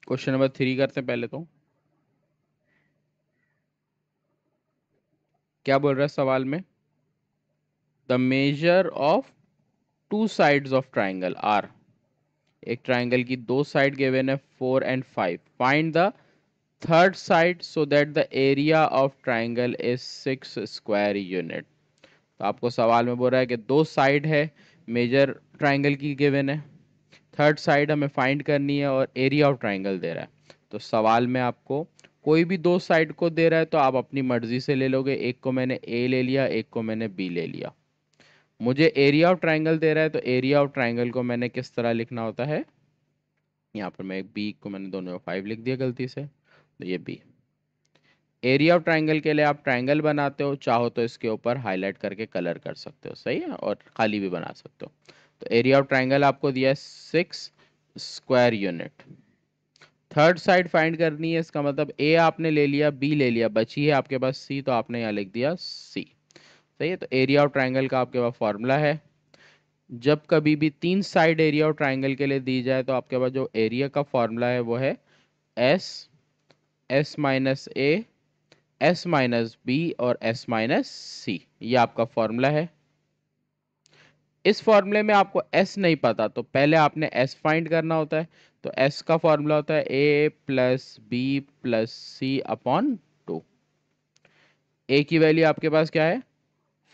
क्वेश्चन नंबर 3 करते हैं पहले तो। क्या बोल रहा है सवाल में? The measure of two sides of triangle are, एक ट्राइंगल की दो साइड गिवन है 4 and 5, find the third side so that the area of triangle is 6 square unit. तो आपको सवाल में बोल रहा है कि दो साइड है मेजर ट्राइंगल की गिवन है, थर्ड साइड हमें फाइंड करनी है और एरिया ऑफ ट्राइंगल दे रहा है। तो सवाल में आपको कोई भी दो साइड को दे रहा है तो आप अपनी मर्जी से ले लोगे, एक को मैंने ए ले लिया, एक को मैंने बी ले लिया। मुझे एरिया ऑफ ट्राइंगल दे रहा है तो एरिया ऑफ ट्राइंगल को मैंने किस तरह लिखना होता है, यहाँ पर मैं एक बी को मैंने दोनों में 5 लिख दिया गलती से, तो ये बी। एरिया ऑफ ट्राइंगल के लिए आप ट्राइंगल बनाते हो, चाहो तो इसके ऊपर हाईलाइट करके कलर कर सकते हो, सही है, और खाली भी बना सकते हो। तो एरिया ऑफ ट्राइंगल आपको दिया है 6 square unit. Third side find करनी है, इसका मतलब ए आपने ले लिया, बी ले लिया, बची है आपके पास सी, तो आपने यहाँ लिख दिया सी, सही है। तो एरिया ऑफ ट्राइंगल का आपके पास फॉर्मूला है, जब कभी भी तीन साइड एरिया ऑफ ट्राइंगल के लिए दी जाए तो आपके पास जो एरिया का फॉर्मूला है वो है S, S minus A, S minus B और एस माइनस सी, ये आपका फॉर्मूला है। इस फॉर्मूले में आपको एस नहीं पता तो पहले आपने एस फाइंड करना होता है। तो एस का फॉर्मूला होता है ए plus B plus C upon 2। ए की वैल्यू आपके पास क्या है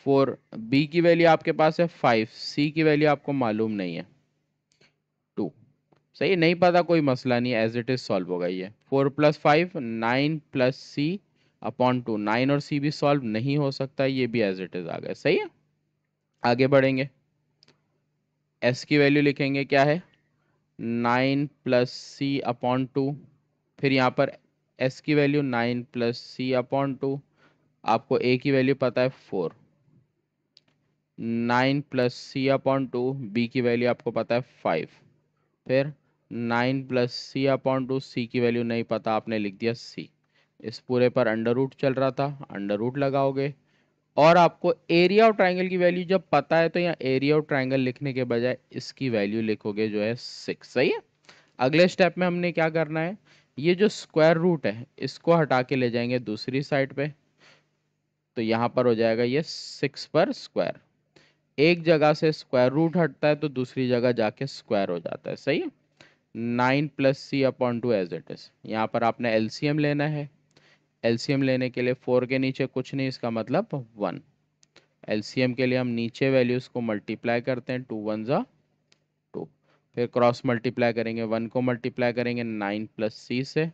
4, बी की वैल्यू आपके पास है 5, सी की वैल्यू आपको मालूम नहीं है 2, सही, नहीं पता कोई मसला नहीं, एज इट इज सॉल्व होगा ये। 4 + 5 9 प्लस सी अपॉन 2, 9 और सी भी सॉल्व नहीं हो सकता, ये भी एज इट इज आ गया, सही है। आगे बढ़ेंगे, एस की वैल्यू लिखेंगे क्या है 9 प्लस सी अपॉन 2, फिर यहाँ पर एस की वैल्यू 9 प्लस सी अपॉन 2, आपको ए की वैल्यू पता है 4, 9 प्लस सी अपॉन 2, बी की वैल्यू आपको पता है 5, फिर 9 प्लस सी अपॉन 2, सी की वैल्यू नहीं पता, आपने लिख दिया सी। इस पूरे पर अंडर रूट चल रहा था, अंडर रूट लगाओगे और आपको एरिया ऑफ ट्राइंगल की वैल्यू जब पता है तो यहाँ एरिया ऑफ ट्राइंगल लिखने के बजाय इसकी वैल्यू लिखोगे जो है 6, सही है। अगले स्टेप में हमने क्या करना है, ये जो स्क्वायर रूट है इसको हटा के ले जाएंगे दूसरी साइड पे, तो यहाँ पर हो जाएगा ये 6 पर स्क्वायर, एक जगह से स्क्वायर रूट हटता है तो दूसरी जगह जाके स्क्वायर हो जाता है, सही है। 9 plus C upon 2 as it is, यहाँ पर आपने एलसीएम लेना है, एलसीएम लेने के लिए 4 के नीचे कुछ नहीं, इसका मतलब 1। एलसीएम के लिए हम नीचे वैल्यूज को मल्टीप्लाई करते हैं, 2 1 ज़ा 2, फिर क्रॉस मल्टीप्लाई करेंगे, 1 को मल्टीप्लाई करेंगे 9 प्लस सी से,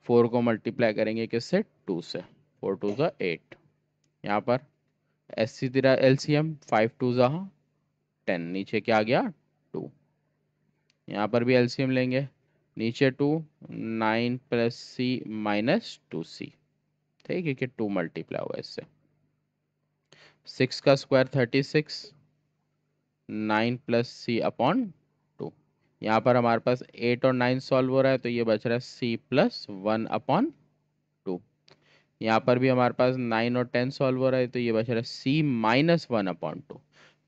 4 को मल्टीप्लाई करेंगे किससे 2 से, 4 2 ज़ा 8, यहाँ पर एस सी तेरा एलसीएम 5 2 ज़ा 10, नीचे क्या आ गया 2, यहाँ पर भी एलसीएम लेंगे, नीचे 2, 9 प्लस सी माइनस 2 सी, ठीक है कि 2 मल्टीप्लाई हुआ इससे, 6 का स्क्वायर 36, 9 प्लस सी अपॉन 2, यहाँ पर हमारे पास 8 और 9 सॉल्व हो रहा है तो ये बच रहा है सी प्लस 1 अपॉन 2, यहाँ पर भी हमारे पास 9 और 10 सॉल्व हो रहा है तो ये बच रहा है सी माइनस 1 अपॉन 2।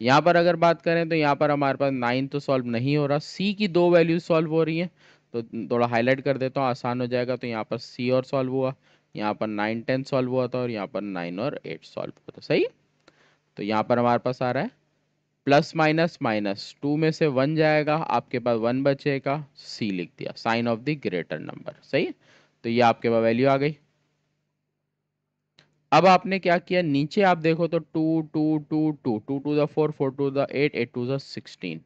यहाँ पर अगर बात करें तो यहाँ पर हमारे पास 9 तो सॉल्व नहीं हो रहा, सी की दो वैल्यूज सॉल्व हो रही हैं, तो थोड़ा हाईलाइट कर देता हूँ आसान हो जाएगा। तो यहाँ पर सी और सॉल्व हुआ, यहाँ पर 9 10 सॉल्व हुआ था और यहाँ पर 9 और 8 सॉल्व हुआ था, सही। तो यहाँ पर हमारे पास आ रहा है प्लस माइनस माइनस, 2 में से 1 जाएगा, आपके पास 1 बचेगा, सी लिख दिया, sine of the greater number, सही है। तो ये आपके पास वैल्यू आ गई। अब आपने क्या किया, नीचे आप देखो तो 2 2 2 2 2 to the 4 4 to the 8 8 to the 16,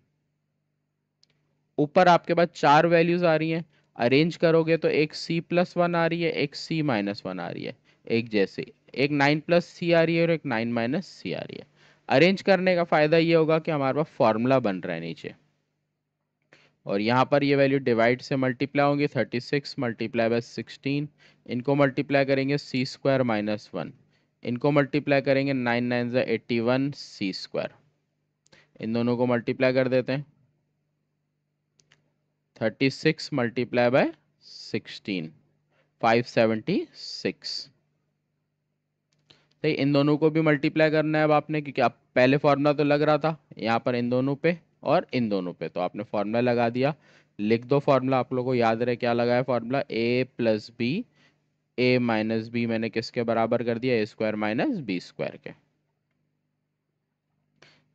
ऊपर आपके पास चार वैल्यूज आ रही हैं, अरेंज करोगे तो एक c प्लस 1 आ रही है, एक c माइनस 1 आ रही है, एक जैसे एक 9 प्लस सी आ रही है और एक 9 माइनस सी आ रही है। अरेंज करने का फायदा ये होगा कि हमारे पास फॉर्मूला बन रहा है नीचे, और यहाँ पर ये वैल्यू डिवाइड से मल्टीप्लाई होंगी, 36 मल्टीप्लाई बाय 16, इनको मल्टीप्लाई करेंगे सी स्क्वायर माइनस 1, इनको मल्टीप्लाई करेंगे 9 9 ज़ा 81 सी स्क्वायर, इन दोनों को मल्टीप्लाई कर देते हैं, 36 मल्टीप्लाई बाय 16 576, तो इन दोनों को भी मल्टीप्लाई करना है अब आपने, क्योंकि आप पहले फॉर्मूला तो लग रहा था यहाँ पर इन दोनों पे और इन दोनों पे, तो आपने फॉर्मूला लगा दिया। लिख दो फॉर्मूला, आप लोगों को याद रहे क्या लगा है फॉर्मूला, ए प्लस बी ए माइनस बी मैंने किसके बराबर कर दिया, ए स्क्वायर माइनस बी स्क्वायर के।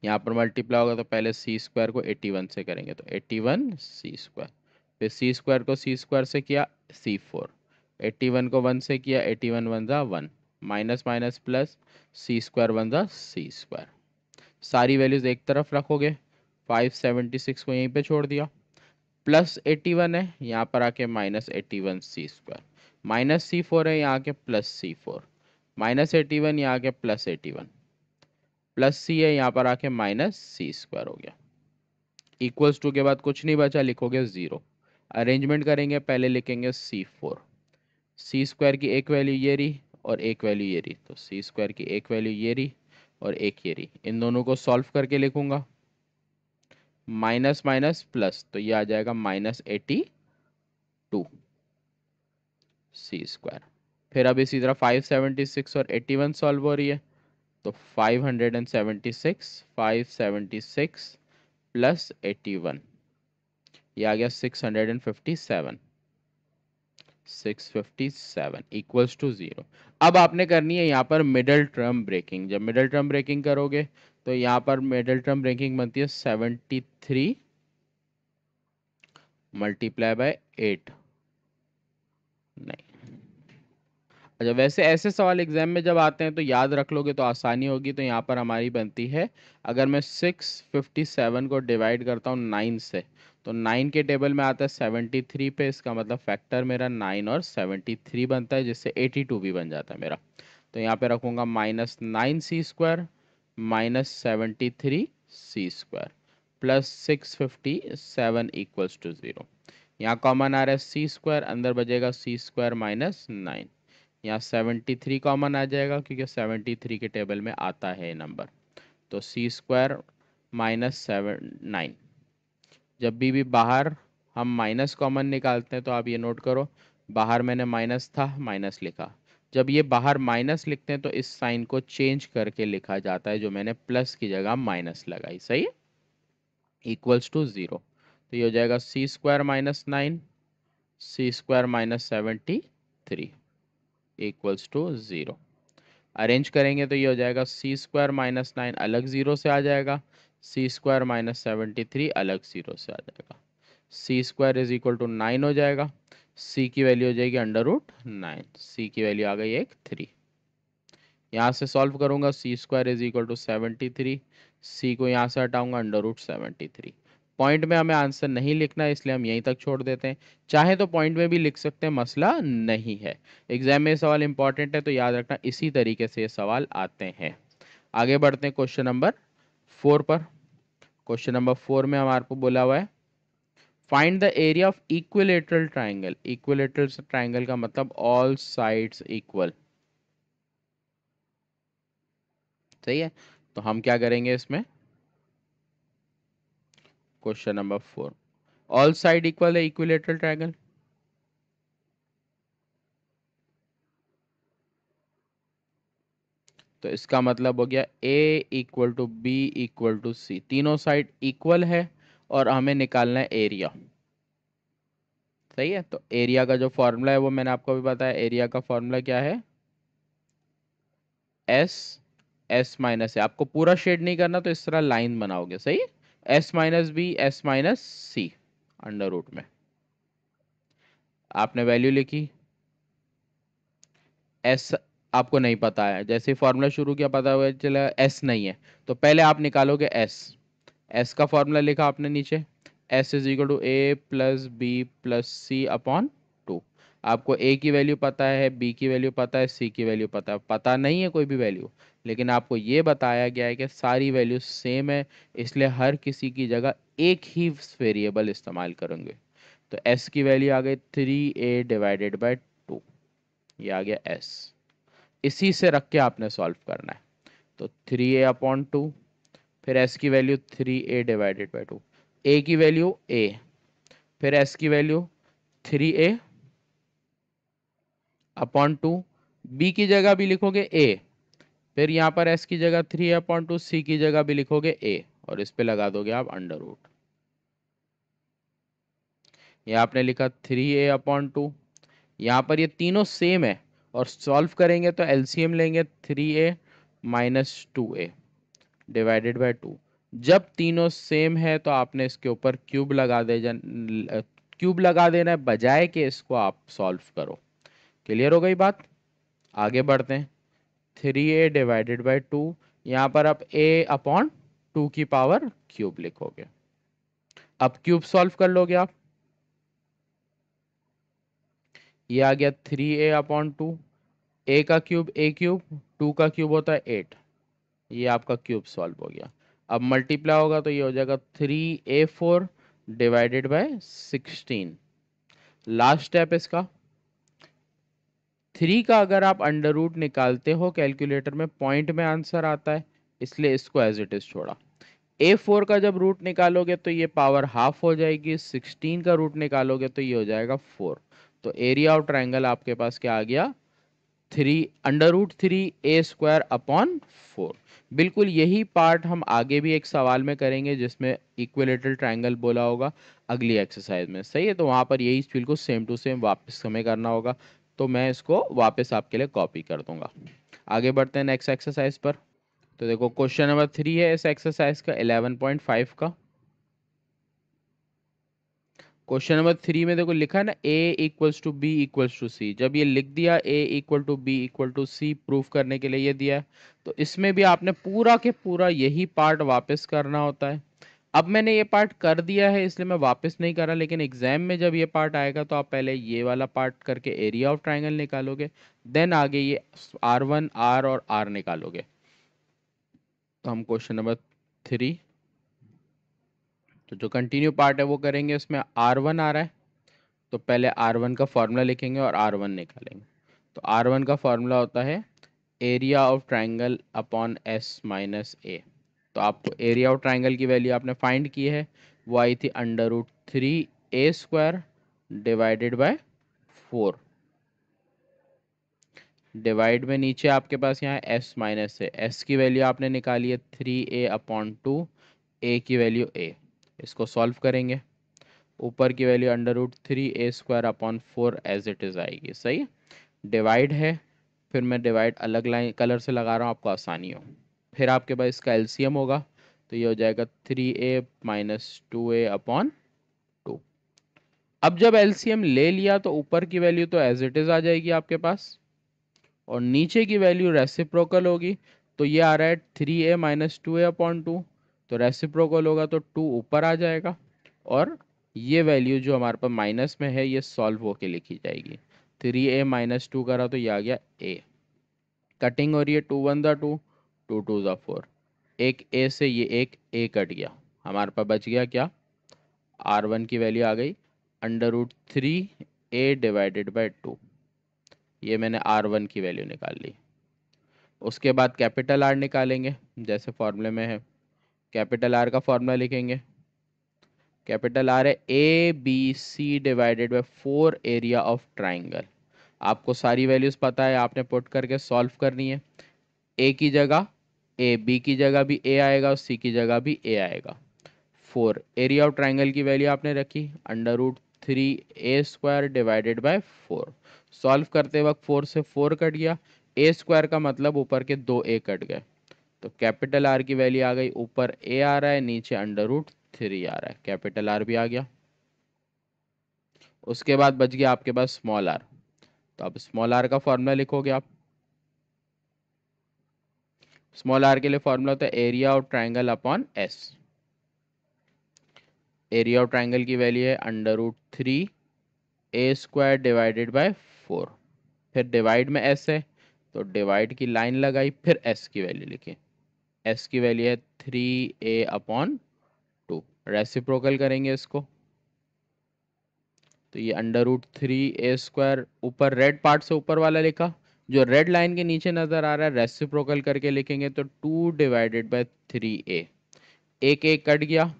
यहाँ पर मल्टीप्लाई होगा तो पहले सी स्क्वायर को 81 से करेंगे तो 81 सी स्क्वायर, फिर सी स्क्वायर को सी स्क्वायर से किया C4, 81 को 1 से किया 81 वन जा 1, minus minus plus, C square one जा सी स्क्वायर। सारी वैल्यूज एक तरफ रखोगे, 576 को यहीं पे छोड़ दिया, प्लस 81 है यहाँ पर आके माइनस 81 सी स्क्वायर, माइनस C4 है यहाँ के प्लस C4, माइनस 81 यहाँ के प्लस 81, प्लस सी है यहाँ पर आके माइनस सी स्क्वायर हो गया। इक्वल्स टू के बाद कुछ नहीं बचा, लिखोगे 0। अरेंजमेंट करेंगे, पहले लिखेंगे C4, सी स्क्वायर की एक वैल्यू ये रही और एक वैल्यू ये रही, तो सी स्क्वायर की एक वैल्यू ये रही और एक ये रही, इन दोनों को सॉल्व करके लिखूंगा, माइनस माइनस प्लस, तो ये आ जाएगा -82 सी स्क्वायर। फिर अब इसी तरह 576 और 81 सॉल्व हो रही है, तो 576 प्लस 81, ये आ गया 657 इक्वल्स टू 0। अब आपने करनी है यहाँ पर मिडल टर्म ब्रेकिंग। जब मिडल टर्म ब्रेकिंग करोगे तो यहाँ पर मिडल टर्म ब्रेकिंग बनती है 73 मल्टीप्लाई बाय 8, नहीं, अच्छा वैसे ऐसे सवाल एग्जाम में जब आते हैं तो याद रख लोगे तो आसानी होगी। तो यहाँ पर हमारी बनती है, अगर मैं 657 को डिवाइड करता हूँ 9 से, तो 9 के टेबल में आता है 73 पे, इसका मतलब फैक्टर मेरा 9 और 73 बनता है, जिससे 82 भी बन जाता है मेरा। तो यहाँ पे रखूँगा -9 C square -73 C square plus 657 equals to 0। यहाँ कॉमन आ रहा है सी स्क्वायर, अंदर बचेगा सी स्क्वायर -9, यहाँ 73 कॉमन आ जाएगा क्योंकि 73 के टेबल में आता है नंबर, तो सी स्क्वायर -9। जब भी बाहर हम माइनस कॉमन निकालते हैं तो आप ये नोट करो, बाहर मैंने माइनस था माइनस लिखा, जब ये बाहर माइनस लिखते हैं तो इस साइन को चेंज करके लिखा जाता है, जो मैंने प्लस की जगह माइनस लगाई, सही है, इक्वल्स टू 0। तो ये हो जाएगा C square -9 C square -73 equals to 0। Arrange करेंगे तो ये हो जाएगा सी स्क्वायर -9 अलग 0 से आ जाएगा, सी स्क्वायर -73 अलग 0 से आ जाएगा, C square is equal to 9 हो जाएगा, सी की वैल्यू हो जाएगी √9, सी की वैल्यू आ गई एक 3। यहाँ से सॉल्व करूंगा, सी स्क्वायर इज इक्वल टू 73, सी को यहाँ से हटाऊंगा √73। पॉइंट में हमें आंसर नहीं लिखना है इसलिए हम यहीं तक छोड़ देते हैं, चाहे तो पॉइंट में भी लिख सकते हैं, मसला नहीं है। एग्जाम में सवाल इंपॉर्टेंट है तो याद रखना, इसी तरीके से ये सवाल आते हैं। आगे बढ़ते हैं क्वेश्चन नंबर 4 पर। क्वेश्चन नंबर 4 में हमारे को बोला हुआ है find the area of equilateral triangle. Equilateral triangle का मतलब ऑल साइड्स इक्वल, सही है। तो हम क्या करेंगे इसमें, question number 4, all side equal है इक्विलेटरल ट्राइंगल, तो इसका मतलब हो गया A equal to B equal to C, तीनों साइड इक्वल है और हमें निकालना है एरिया, सही है। तो एरिया का जो फॉर्मूला है वो मैंने आपको अभी बताया, एरिया का फॉर्मूला क्या है, एस माइनस है, आपको पूरा शेड नहीं करना तो इस तरह लाइन बनाओगे, सही है, S-B S-C अंडर रूट में आपने वैल्यू लिखी, एस आपको नहीं पता है, जैसे फॉर्मूला शुरू किया पता हुआ चला एस नहीं है, तो पहले आप निकालोगे एस, एस का फॉर्मूला लिखा आपने नीचे, S is equal to A+B+C/2। आपको ए की वैल्यू पता है, बी की वैल्यू पता है, सी की वैल्यू पता है, पता नहीं है कोई भी वैल्यू, लेकिन आपको ये बताया गया है कि सारी वैल्यू सेम है, इसलिए हर किसी की जगह एक ही वेरिएबल इस्तेमाल करेंगे। तो एस की वैल्यू आ गई 3A/2, ये आ गया एस, इसी से रख के आपने सॉल्व करना है। तो 3A/2, फिर एस की वैल्यू 3A/2, ए की वैल्यू ए, फिर एस की वैल्यू 3A/2, बी की जगह भी लिखोगे ए, फिर यहाँ पर एस की जगह 3A/2, सी की जगह भी लिखोगे ए और इस पे लगा दोगे आप अंडर रूट। यहाँ आपने लिखा 3A/2, यहाँ पर ये तीनों सेम है और सॉल्व करेंगे तो एलसीएम लेंगे 3a minus 2a divided by 2। जब तीनों सेम है तो आपने इसके ऊपर क्यूब लगा देना है, बजाय कि इसको आप सॉल्व करो। क्लियर हो गई बात? आगे बढ़ते हैं। 3a डिवाइडेड बाय 2, यहाँ पर आप a अपॉन 2 की पावर क्यूब लिखोगे। अब क्यूब सॉल्व कर लोगे आप, ये आ गया 3a अपॉन 2, a का क्यूब a क्यूब, 2 का क्यूब होता है 8, ये आपका क्यूब सॉल्व हो गया। अब मल्टीप्लाई होगा तो ये हो जाएगा 3a4 divided by 16। Last step इसका 3 का अगर आप अंडर रूट निकालते हो कैलकुलेटर में, पॉइंट में आंसर आता है, इसलिए इसको एज इट इज छोड़ा। A4 का जब रूट निकालोगे तो ये पावर हाफ हो जाएगी, 16 का रूट निकालोगे तो ये हो जाएगा 4। तो एरिया ऑफ ट्राइंगल आपके पास क्या आ गया? 3√3a² upon 4। बिल्कुल यही पार्ट हम आगे भी एक सवाल में करेंगे जिसमें इक्विलेटरल ट्राइंगल बोला होगा अगली एक्सरसाइज में। सही है, तो वहां पर यही बिल्कुल सेम टू सेम वापस हमें करना होगा, तो मैं इसको वापस आपके लिए कॉपी कर दूंगा। आगे बढ़ते हैं नेक्स्ट एक्सरसाइज पर। तो देखो क्वेश्चन नंबर 3 है इस एक्सरसाइज का 11.5 का। क्वेश्चन नंबर 3 में देखो लिखा है ना a equals to B equals to C. जब ये लिख दिया a equal to B equal to C proof करने के लिए ये दिया है, तो इसमें भी आपने पूरा के पूरा यही पार्ट वापस करना होता है। अब मैंने ये पार्ट कर दिया है इसलिए मैं वापस नहीं कर रहा, लेकिन एग्जाम में जब ये पार्ट आएगा तो आप पहले ये वाला पार्ट करके एरिया ऑफ ट्राइंगल निकालोगे, देन आगे ये R1 R और R निकालोगे। तो हम क्वेश्चन नंबर 3, तो जो कंटिन्यू पार्ट है वो करेंगे। उसमें R1 आ रहा है, तो पहले R1 का फॉर्मूला लिखेंगे और R1 निकालेंगे। तो R1 का फॉर्मूला होता है area of triangle upon S minus A. तो आपको एरिया ऑफ ट्राइंगल की वैल्यू आपने फाइंड की है, वो आई थी √3a² डिवाइडेड बाय 4। डिवाइड में नीचे आपके पास यहाँ S माइनस है, S की वैल्यू आपने निकाली है 3a अपॉन 2, a की वैल्यू a। इसको सॉल्व करेंगे, ऊपर की value √3a² upon 4 as it is आएगी। सही, डिवाइड है, फिर मैं डिवाइड अलग लाइन कलर से लगा रहा हूँ आपको आसानी हो। फिर आपके पास इसका एलसीएम होगा, तो ये हो जाएगा 3a माइनस 2a अपॉन 2। अब जब एलसीएम ले लिया तो ऊपर की वैल्यू तो एज इट इज आ जाएगी आपके पास, और नीचे की वैल्यू रेसिप्रोकल होगी। तो ये आ रहा है 3a माइनस 2a अपॉन 2, तो रेसिप्रोकल होगा तो 2 ऊपर आ जाएगा, और ये वैल्यू जो हमारे पास माइनस में है ये सॉल्व होके लिखी जाएगी। 3a माइनस 2 करा तो ये आ गया a। कटिंग हो रही है, 2 1 ज़ा 2, 2 2 ज़ा 4, एक a से ये एक a कट गया, हमारे पास बच गया क्या? R1 की वैल्यू आ गई √3a डिवाइडेड बाय 2। ये मैंने R1 की वैल्यू निकाल ली। उसके बाद कैपिटल R निकालेंगे जैसे फॉर्मूले में है। कैपिटल R का फॉर्मूला लिखेंगे, कैपिटल R है ABC divided by 4 area of triangle. आपको सारी वैल्यूज पता है, आपने पुट करके सॉल्व करनी है। A की जगह A, B की जगह भी A आएगा और C की जगह भी A आएगा। 4 एरिया ऑफ ट्राइंगल की वैल्यू आपने रखी √3a² डिवाइडेड बाय 4। सॉल्व करते वक्त 4 से 4 कट गया, a² का मतलब ऊपर के 2 a कट गए, तो कैपिटल R की वैल्यू आ गई, ऊपर a आ रहा है नीचे √3 आ रहा है, कैपिटल R भी आ गया। उसके बाद बच गया आपके पास स्मॉल r। तो अब स्मॉल r का फॉर्मूला लिखोगे आप। स्मॉल r के लिए फॉर्मूला होता है area of triangle upon s। Area of triangle की वैल्यू है √3a² डिवाइडेड बाय 4। फिर डिवाइड में s है, तो डिवाइड की लाइन लगाई, फिर s की वैल्यू लिखी। s की वैल्यू है 3a अपॉन 2। रेसिप्रोकल करेंगे इसको, तो ये √3a², ऊपर रेड पार्ट से ऊपर वाला लिखा, जो रेड लाइन के नीचे नजर आ रहा है रेसिप्रोकल करके लिखेंगे तो 2 डिवाइडेड बाय 3a। एक एक कट गया,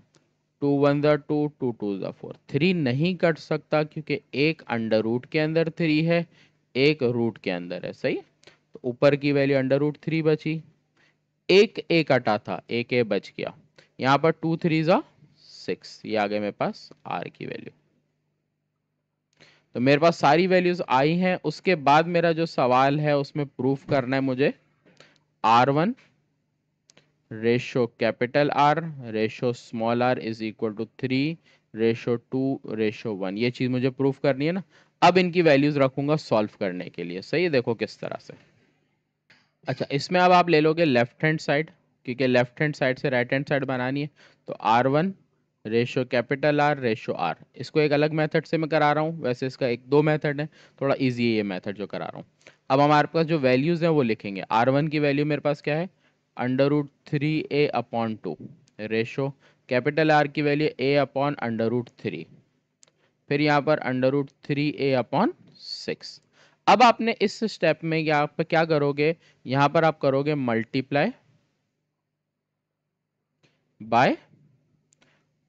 2 1 ज़ा 2, 2 2 ज़ा 4। 3 नहीं कट सकता क्योंकि एक अंडर रूट के अंदर 3 है, एक रूट के अंदर है। सही, तो ऊपर की वैल्यू √3 बची, एक ए कटा था, एक ए बच गया, यहाँ पर 2 3 ज़ा 6, ये आ गए मेरे पास आर की वैल्यू। तो मेरे पास सारी वैल्यूज आई हैं। उसके बाद मेरा जो सवाल है उसमें प्रूफ करना है मुझे R1 ratio capital R ratio small r is equal to 3 ratio 2 ratio 1। ये चीज मुझे प्रूफ करनी है ना। अब इनकी वैल्यूज रखूंगा सॉल्व करने के लिए। सही है, देखो किस तरह से। अच्छा, इसमें अब आप ले लोगे लेफ्ट हैंड साइड, क्योंकि लेफ्ट हैंड साइड से राइट हैंड साइड बनानी है। तो R1 ratio capital R ratio R, इसको एक अलग मेथड से मैं करा रहा हूँ। वैसे इसका एक दो मेथड है, थोड़ा इजी है ये मेथड जो करा रहा हूँ। अब हमारे पास जो वैल्यूज हैं वो लिखेंगे। R1 की वैल्यू मेरे पास क्या है, √3a/2 रेशो कैपिटल R की वैल्यू a/√3, फिर यहाँ पर √3a/6। अब आपने इस स्टेप में यहाँ पर क्या करोगे, यहाँ पर आप करोगे मल्टीप्लाई बाय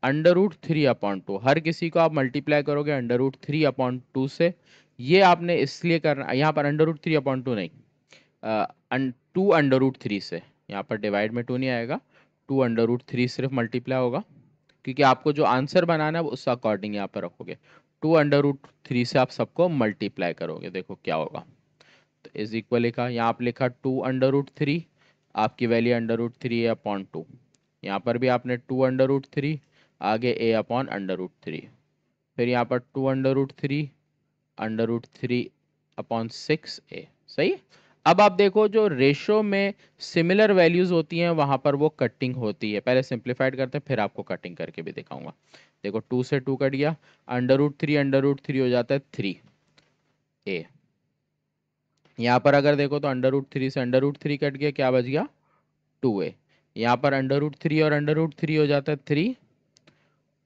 √3/2। हर किसी को आप मल्टीप्लाई करोगे √3/2 से। ये आपने इसलिए करना, यहाँ पर √3/2 नहीं, 2 √3 से। यहाँ पर डिवाइड में 2 नहीं आएगा, 2 √3 सिर्फ मल्टीप्लाई होगा, क्योंकि आपको जो आंसर बनाना है वो उस अकॉर्डिंग यहाँ पर रखोगे। 2 √3 से आप सबको मल्टीप्लाई करोगे, देखो क्या होगा। तो इज इक्वल लिखा, यहाँ आप लिखा 2 √3, आपकी वैल्यू √3a/2। यहाँ पर भी आपने 2 √3, आगे a/√3, फिर यहाँ पर 2 √3 √3/6a। सही। अब आप देखो जो रेशो में सिमिलर वैल्यूज होती हैं वहां पर वो कटिंग होती है। पहले सिंप्लीफाइड करते हैं, फिर आपको कटिंग करके भी दिखाऊंगा। देखो 2 से 2 कट गया, √3 हो जाता है 3a। यहाँ पर अगर देखो तो √3 से √3 कट गया, क्या बच गया 2a। यहाँ पर √3 और √3 हो जाता है 3,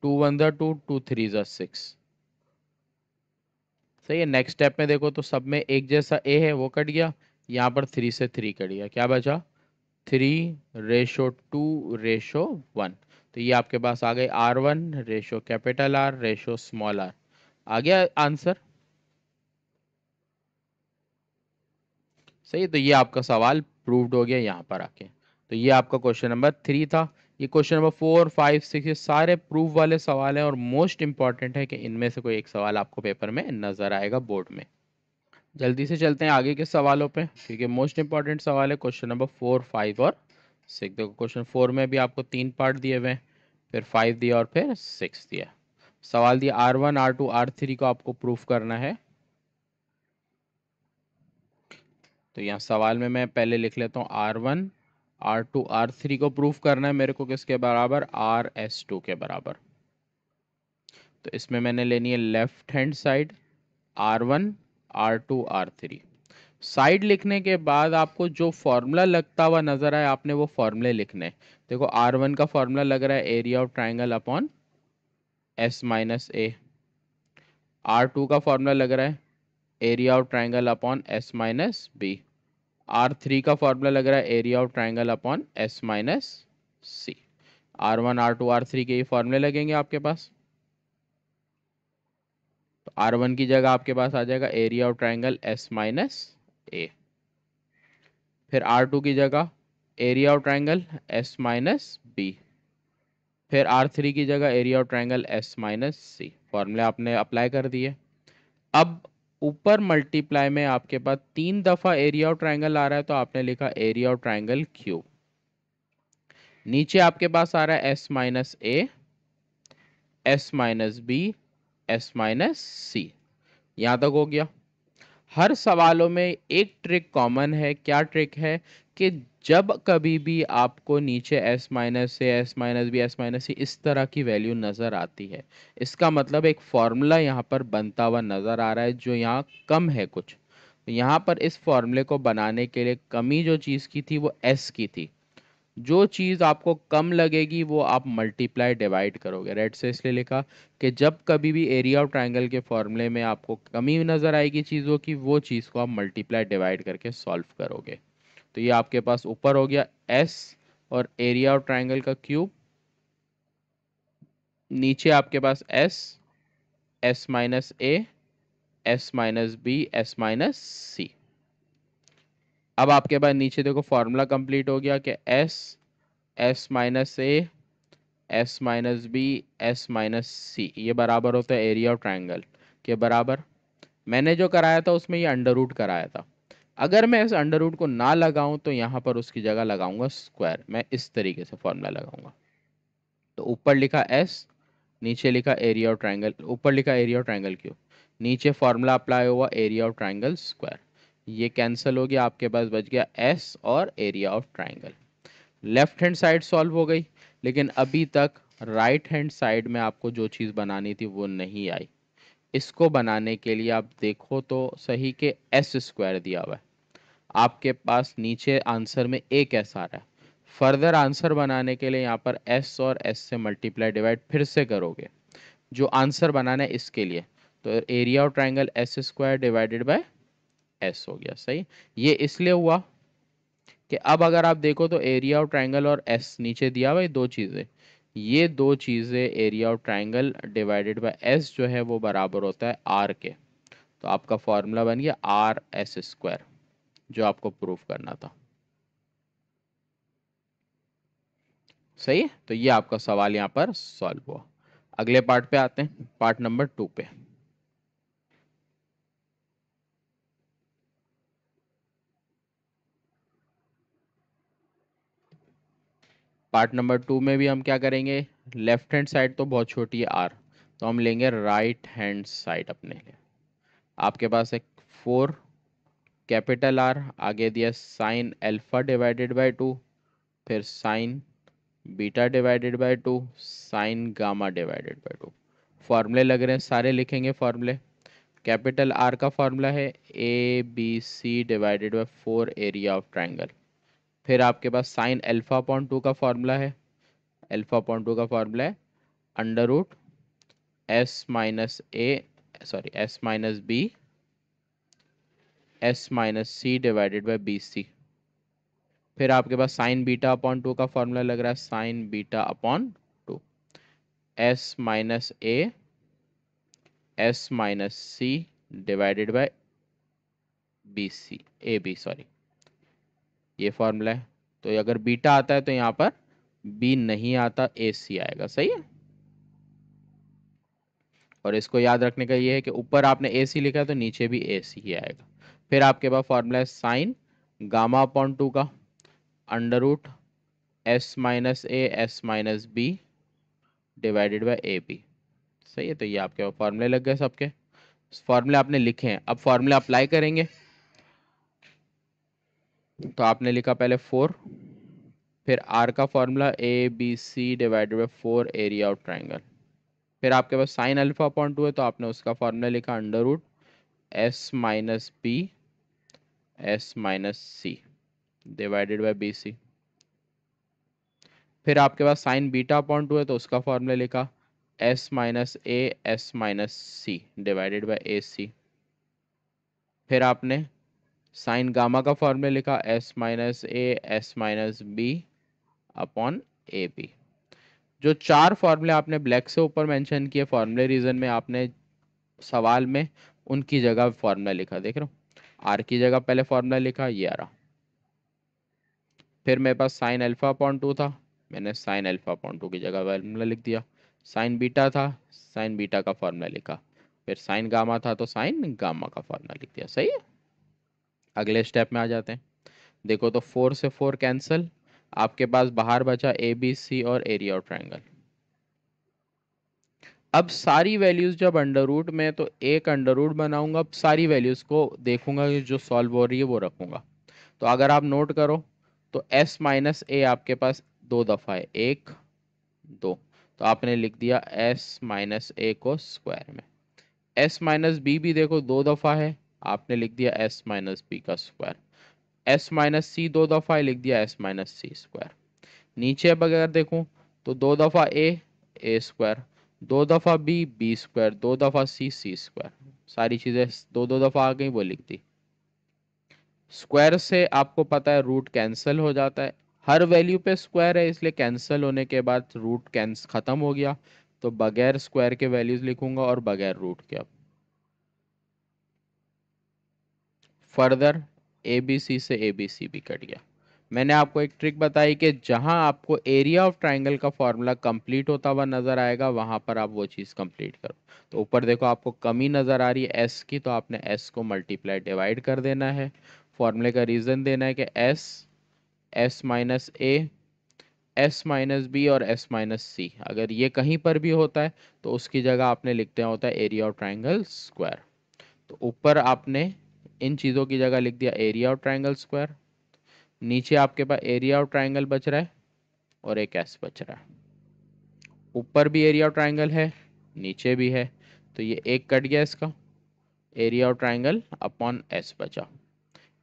2 1 2, 2 3 6। सही है। नेक्स्ट स्टेप में देखो तो सब में एक जैसा a है, वो कट गया। यहाँ पर 3 से 3 कट गया, क्या बचा 3:2:1। तो ये आपके पास आ गए R1 ratio capital R ratio small r। आ गया आंसर। सही है, तो ये आपका सवाल प्रूव्ड हो गया यहाँ पर आके। तो ये आपका क्वेश्चन नंबर 3 था। ये क्वेश्चन नंबर 4 5 6 ये सारे प्रूफ वाले सवाल हैं, और मोस्ट इंपॉर्टेंट है कि इनमें से कोई एक सवाल आपको पेपर में नजर आएगा बोर्ड में। जल्दी से चलते हैं आगे के सवालों पे, क्योंकि मोस्ट इंपॉर्टेंट सवाल है क्वेश्चन नंबर 4 5 और 6। देखो क्वेश्चन 4 में भी आपको 3 पार्ट दिए हुए हैं, फिर 5 दिया और फिर 6 दिया। सवाल दिया R1 R2 R3 को आपको प्रूफ करना है। तो यहाँ सवाल में मैं पहले लिख लेता हूँ R1 R2 R3 को प्रूफ करना है मेरे को किसके बराबर, RS2 के बराबर। तो इसमें मैंने लेनी है left hand side R1 R2 R3। Side लिखने के बाद आपको जो फॉर्मूला लगता हुआ नजर आए आपने वो फॉर्मूले लिखने हैं। देखो R1 का फॉर्मूला लग रहा है area of triangle upon S-A। R2 का फॉर्मूला लग रहा है area of triangle upon S-B। R3 का फॉर्मूला लग रहा है area of triangle upon S-C। R1 R2 R3 के ये फॉर्मूले लगेंगे आपके पास। तो R1 की जगह आपके पास आ जाएगा एरिया ऑफ ट्राइंगल S-A। फिर R2 की जगह एरिया ऑफ ट्राइंगल S-B। फिर R3 की जगह एरिया ऑफ ट्राइंगल S-C। फॉर्मूले आपने अप्लाई कर दिए। अब ऊपर मल्टीप्लाई में आपके पास 3 दफा एरिया ऑफ ट्राइंगल आ रहा है, तो आपने लिखा एरिया ऑफ ट्राइंगल क्यूब। नीचे आपके पास आ रहा है S-A S-B S-C। यहां तक हो गया। हर सवालों में एक ट्रिक कॉमन है। क्या ट्रिक है कि जब कभी भी आपको नीचे S-A S-B S-C इस तरह की वैल्यू नजर आती है, इसका मतलब एक फॉर्मूला यहाँ पर बनता हुआ नजर आ रहा है जो यहाँ कम है कुछ। तो यहाँ पर इस फॉर्मूले को बनाने के लिए कमी जो चीज़ की थी वो S की थी। जो चीज़ आपको कम लगेगी वो आप मल्टीप्लाई डिवाइड करोगे। रेड से इसलिए लिखा कि जब कभी भी एरिया ऑफ ट्राइंगल के फॉर्मूले में आपको कमी नज़र आएगी चीज़ों की, वो चीज़ को आप मल्टीप्लाई डिवाइड करके सॉल्व करोगे। तो ये आपके पास ऊपर हो गया S और एरिया ऑफ ट्राइंगल का क्यूब, नीचे आपके पास S S-A S-B S-C। अब आपके पास नीचे देखो फॉर्मूला कंप्लीट हो गया कि S-A S-B S-C ये बराबर होता है एरिया ऑफ ट्राइंगल के बराबर। मैंने जो कराया था उसमें ये अंडर रूट कराया था। अगर मैं इस अंडर रूट को ना लगाऊं तो यहाँ पर उसकी जगह लगाऊंगा स्क्वायर। मैं इस तरीके से फॉर्मूला लगाऊंगा। तो ऊपर लिखा एस, नीचे लिखा एरिया ऑफ ट्राइंगल, ऊपर लिखा एरिया ऑफ ट्राइंगल क्यूब, नीचे फॉर्मूला अप्लाई हुआ एरिया ऑफ ट्राइंगल स्क्वायर। ये कैंसिल हो गया, आपके पास बच गया एस और area of triangle. Left hand side solve हो गई, लेकिन अभी तक राइट हैंड साइड में आपको जो चीज़ बनानी थी वो नहीं आई। इसको बनाने के लिए आप देखो तो सही के एस स्क्वायर दिया हुआ है, आपके पास नीचे आंसर में एक एस आ रहा है। फर्दर आंसर बनाने के लिए यहाँ पर एस और एस से मल्टीप्लाई डिवाइड फिर से करोगे, जो आंसर बनाना है इसके लिए। तो area of triangle S square divided by S हो गया। सही, ये इसलिए हुआ कि अब अगर आप देखो तो एरिया ऑफ ट्राइंगल और एस नीचे दिया हुआ है, दो चीज़ें, ये दो चीज़ें area of triangle divided by S जो है वो बराबर होता है आर के। तो आपका फॉर्मूला बन गया आर एस स्क्वायर, जो आपको प्रूफ करना था। सही है, तो ये आपका सवाल यहाँ पर सॉल्व हुआ। अगले पार्ट पे आते हैं, पार्ट नंबर 2 पे। पार्ट नंबर 2 में भी हम क्या करेंगे, लेफ्ट हैंड साइड तो बहुत छोटी है आर, तो हम लेंगे राइट हैंड साइड अपने लिए। आपके पास एक 4 कैपिटल आर, आगे दिया साइन अल्फा डिवाइडेड बाय 2, फिर sign beta divided by 2, sign gamma divided by 2। फॉर्मूले लग रहे हैं, सारे लिखेंगे फॉर्मूले। कैपिटल आर का फॉर्मूला है A B C divided by 4 area of triangle. फिर आपके पास साइन अल्फा अपॉन 2 का फॉर्मूला है, अल्फा अपॉन 2 का फॉर्मूला है under root S minus A, sorry S minus B, S minus C divided by B C. फिर आपके पास sign beta upon 2 का formula लग रहा है sine beta upon 2, S minus A, S minus C divided by B C, A B sorry, ये formula है। तो अगर बीटा आता है तो यहाँ पर बी नहीं आता, ए सी आएगा। सही है, और इसको याद रखने का ये है कि ऊपर आपने ए सी लिखा है तो नीचे भी ए सी ही आएगा। फिर आपके पास फॉर्मूला है साइन गामा अपॉन 2 का under root S minus A, S minus B divided by A B. सही है, तो ये आपके फॉर्मूले लग गए सबके, फॉर्मूले आपने लिखे हैं। अब फॉर्मूले अप्लाई करेंगे, तो आपने लिखा पहले 4, फिर आर का formula A B C divided by 4 area of triangle. फिर आपके पास साइन अल्फा अपॉन 2 है तो आपने उसका फॉर्मूला लिखा under root S minus B, S minus C divided by B C. फिर आपके पास साइन बीटा अपॉन 2 है तो उसका फॉर्मूला लिखा S minus A, S minus C divided by A C. फिर आपने साइन गामा का फॉर्मूला लिखा S minus A, S minus B upon A B. जो चार फॉर्मूले आपने ब्लैक से ऊपर मेंशन किए फॉर्मूले रीजन में, आपने सवाल में उनकी जगह फॉर्मूला लिखा, देख रहे हो। आर की जगह पहले फॉर्मूला लिखा, ये आ रहा। फिर मेरे पास साइन अल्फा अपॉन 2 था, मैंने साइन अल्फा अपॉन 2 की जगह फॉर्मूला लिख दिया। साइन बीटा था, साइन बीटा का फॉर्मूला लिखा। फिर साइन गामा था तो साइन गामा का फॉर्मूला लिख दिया। सही है, अगले स्टेप में आ जाते हैं। देखो तो 4 से 4 कैंसिल, आपके पास बाहर बचा ए बी सी और एरिया ऑफ ट्राइंगल। अब सारी वैल्यूज जब अंडर रूट में, तो एक अंडर रूट बनाऊंगा, अब सारी वैल्यूज को देखूंगा कि जो सॉल्व हो रही है वो रखूंगा। तो अगर आप नोट करो तो s माइनस ए आपके पास दो दफ़ा है, एक दो, तो आपने लिख दिया s माइनस ए को स्क्वायर में। s माइनस बी भी देखो दो दफ़ा है, आपने लिख दिया s माइनस बी का स्क्वायर। s माइनस सी दो दफ़ा है, लिख दिया s माइनस सी स्क्वायर। नीचे अब अगर देखूं तो दो दफ़ा ए स्क्वायर, दो दफ़ा बी स्क्वायर, दो दफ़ा सी स्क्वायर। सारी चीज़ें दो दो दफ़ा आ गई, वो लिख दी। स्क्वायर से आपको पता है रूट कैंसिल हो जाता है, हर वैल्यू पे स्क्वायर है इसलिए कैंसिल होने के बाद रूट कैंस खत्म हो गया। तो बगैर स्क्वायर के वैल्यूज लिखूंगा और बगैर रूट के। अब फर्दर ए बी सी से ए बी सी भी कट गया, मैंने आपको एक ट्रिक बताई कि जहां आपको एरिया ऑफ ट्राइंगल का फॉर्मूला कंप्लीट होता हुआ नजर आएगा वहां पर आप वो चीज़ कंप्लीट करो। तो ऊपर देखो आपको कमी नज़र आ रही है एस की, तो आपने एस को मल्टीप्लाई डिवाइड कर देना है। फॉर्मूले का रीज़न देना है कि S, S minus A, S minus B और एस माइनस सी, अगर ये कहीं पर भी होता है तो उसकी जगह आपने लिखते होता है एरिया ऑफ ट्राइंगल स्क्वायर। तो ऊपर आपने इन चीज़ों की जगह लिख दिया एरिया ऑफ ट्राइंगल स्क्वायर। नीचे आपके पास एरिया ऑफ ट्राइंगल बच रहा है और एक एस बच रहा है। ऊपर भी एरिया ऑफ ट्राइंगल है, नीचे भी है, तो ये एक कट गया इसका, area of triangle upon S बचा।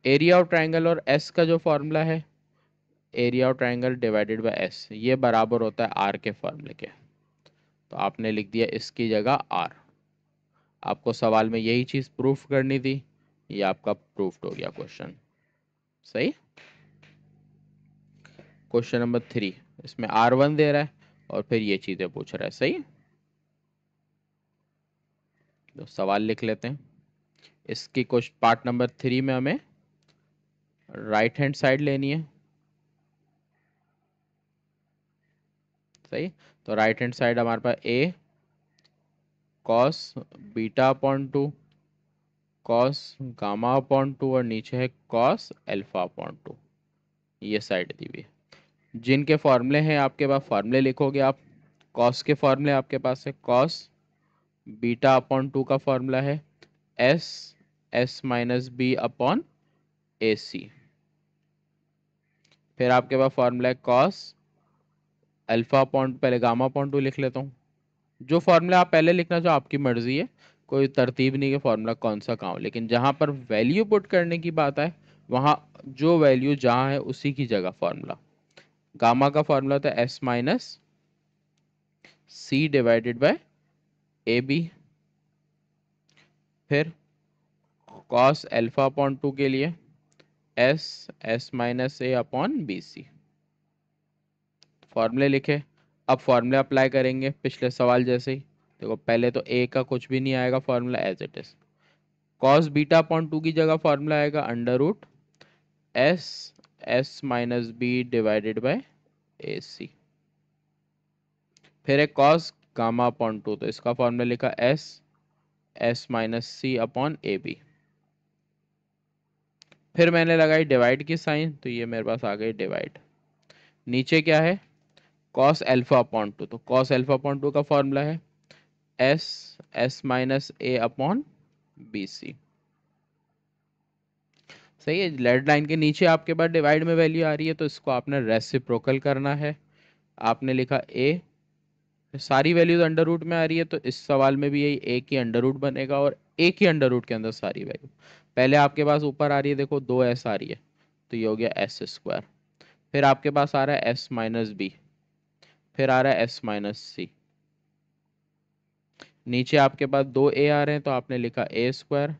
एरिया ऑफ ट्राइंगल और एस का जो फॉर्मूला है area of triangle divided by S, ये बराबर होता है आर के फॉर्मूले के। तो आपने लिख दिया इसकी जगह आर। आपको सवाल में यही चीज़ प्रूफ करनी थी, ये आपका प्रूफ हो गया क्वेश्चन। सही। क्वेश्चन नंबर 3, इसमें R1 दे रहा है और फिर ये चीज़ें पूछ रहा है। सही। तो सवाल लिख लेते हैं। इसकी क्वेश्चन पार्ट नंबर 3 में हमें राइट हैंड साइड लेनी है। सही। तो राइट हैंड साइड हमारे पास A cos beta upon 2, cos gamma upon 2 और नीचे है कॉस एल्फा अपॉन 2, ये साइड दी हुई है। जिनके फॉर्मूले हैं आपके पास फॉर्मूले लिखोगे आप। कॉस के फॉर्मूले आपके पास है कॉस बीटा अपॉन 2 का फॉर्मूला है S, S minus B upon A C. फिर आपके पास फॉर्मूला है कॉस अल्फा अपॉन, पहले गामा अपॉन 2 लिख लेता हूँ। जो फॉर्मूला आप पहले लिखना चाहो आपकी मर्जी है, कोई तरतीब नहीं कि फॉर्मूला कौन सा कहाँ हो, लेकिन जहाँ पर वैल्यू पुट करने की बात है वहाँ जो वैल्यू जहाँ है उसी की जगह फॉर्मूला। गामा का फॉर्मूला होता है S minus C divided by A B. फिर कॉस एल्फा अपॉन 2 के लिए S, S minus A upon B C. फॉर्मूले लिखे। अब फॉर्मूले अप्लाई करेंगे पिछले सवाल जैसे ही। देखो पहले तो ए का कुछ भी नहीं आएगा, formula as it is. Cos beta upon 2 की जगह फॉर्मूला आएगा under root S, S minus B divided by A C. फिर एक कॉस गामा अपॉन 2, तो इसका फॉर्मूला लिखा S, S minus C upon A B. फिर मैंने लगाई डिवाइड की साइन, तो ये मेरे पास आ गई डिवाइड। नीचे क्या है कॉस एल्फा अपॉन 2, तो कॉस एल्फा अपॉन 2 का फॉर्मूला है S, S minus A upon B सी। सही है। लेड लाइन के नीचे आपके पास डिवाइड में वैल्यू आ रही है, तो इसको आपने रेसिप्रोकल करना है। आपने लिखा ए, सारी वैल्यूज अंडर रूट में आ रही है, तो इस सवाल में भी यही ए की अंडर रूट बनेगा और ए की अंडर रूट के अंदर सारी वैल्यू। पहले आपके पास ऊपर आ रही है, देखो 2s आ रही है, तो ये हो गया एस स्क्वायर। फिर आपके पास आ रहा है एस माइनस बी, फिर आ रहा है एस माइनस सी। नीचे आपके पास 2a आ रहे हैं, तो आपने लिखा ए स्क्वायर।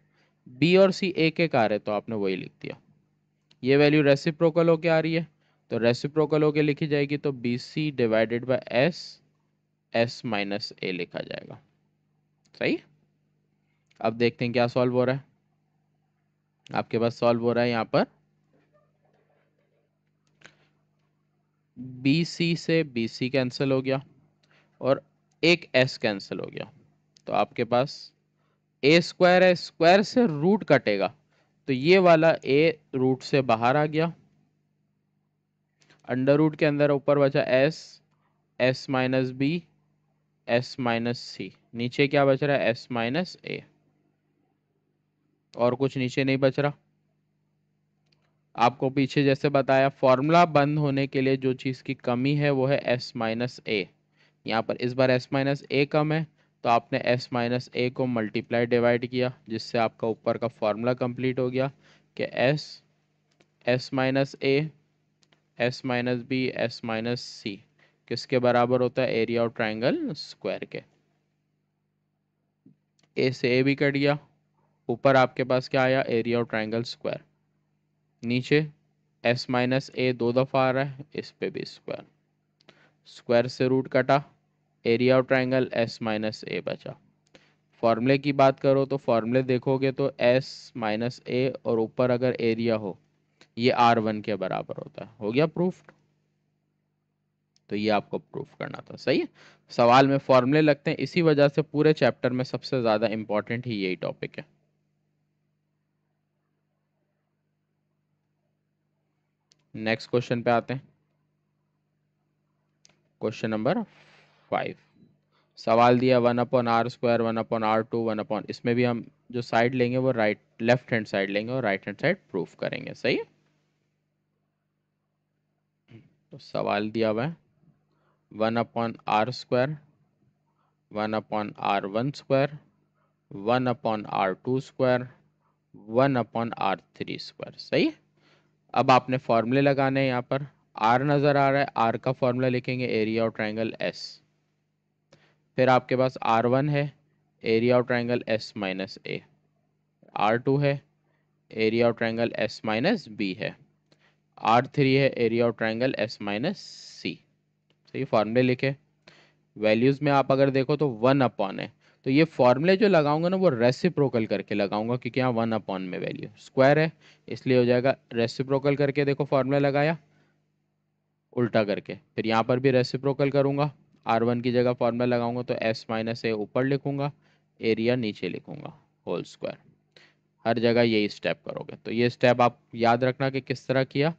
बी और सी एक एक आ रहे हैं, तो आपने वही लिख दिया। ये वैल्यू रेसिप्रोकल होके आ रही है, तो रेसिप्रोकल होके लिखी जाएगी, तो B C divided by S, S minus A लिखा जाएगा। सही। अब देखते हैं क्या सॉल्व हो रहा है। आपके पास सॉल्व हो रहा है यहाँ पर बी सी से बी सी कैंसिल हो गया और एक एस कैंसिल हो गया, तो आपके पास ए स्क्वायर है, स्क्वायर से रूट कटेगा, तो ये वाला ए रूट से बाहर आ गया। अंडर रूट के अंदर ऊपर बचा S, S minus B, S minus C. नीचे क्या बच रहा है एस माइनस ए, और कुछ नीचे नहीं बच रहा। आपको पीछे जैसे बताया फॉर्मूला बंद होने के लिए जो चीज़ की कमी है वो है एस माइनस ए। यहाँ पर इस बार एस माइनस ए कम है, तो आपने एस माइनस ए को मल्टीप्लाई डिवाइड किया, जिससे आपका ऊपर का फॉर्मूला कंप्लीट हो गया कि S, S minus A, S minus B, S minus C किसके बराबर होता है एरिया ऑफ ट्राइंगल स्क्वायर के। ए से ए भी कट गया, ऊपर आपके पास क्या आया एरिया ऑफ ट्राइंगल स्क्वायर। नीचे एस माइनस ए 2 दफ़ा आ रहा है, इस पे भी स्क्वायर, स्क्वायर से रूट कटा, area of triangle S minus A बचा। फॉर्मूले की बात करो तो फॉर्मूले देखोगे तो एस माइनस ए और ऊपर अगर एरिया हो ये R1 के बराबर होता है। हो गया प्रूफ। तो ये आपको प्रूफ करना था, सही है। सवाल में फॉर्मूले लगते हैं, इसी वजह से पूरे चैप्टर में सबसे ज्यादा इंपॉर्टेंट ही यही टॉपिक है। नेक्स्ट क्वेश्चन पे आते हैं। Question number 5। सवाल दिया 1/r², 1/r2, 1 इसमें भी हम जो साइड लेंगे वो राइट लेफ्ट हैंड साइड लेंगे और राइट हैंड साइड प्रूफ करेंगे, सही है। तो सवाल दिया हुआ है 1/r², 1/r1², 1/r2², 1/r3², सही है। अब आपने फॉर्मूले लगाने हैं। यहाँ पर आर नजर आ रहा है, आर का फॉर्मूला लिखेंगे एरिया ऑफ ट्रायंगल एस। फिर आपके पास R1 है, area of triangle S minus A. R2 है, area of triangle S minus B है। R3 है, area of triangle S minus C. सही, फॉर्मूले लिखे। वैल्यूज में आप अगर देखो तो 1 है, तो ये फॉर्मूले जो लगाऊंगा ना वो रेसिप्रोकल करके लगाऊंगा, क्योंकि यहाँ 1 में वैल्यू स्क्वायर है, इसलिए हो जाएगा रेसिप्रोकल करके। देखो फॉर्मूला लगाया उल्टा करके, फिर यहाँ पर भी रेसिप्रोकल करूंगा। R1 की जगह फॉर्मूला लगाऊंगा तो एस माइनस ए ऊपर लिखूंगा, एरिया नीचे लिखूंगा, होल स्क्वायर। हर जगह यही स्टेप करोगे, तो ये स्टेप आप याद रखना कि किस तरह किया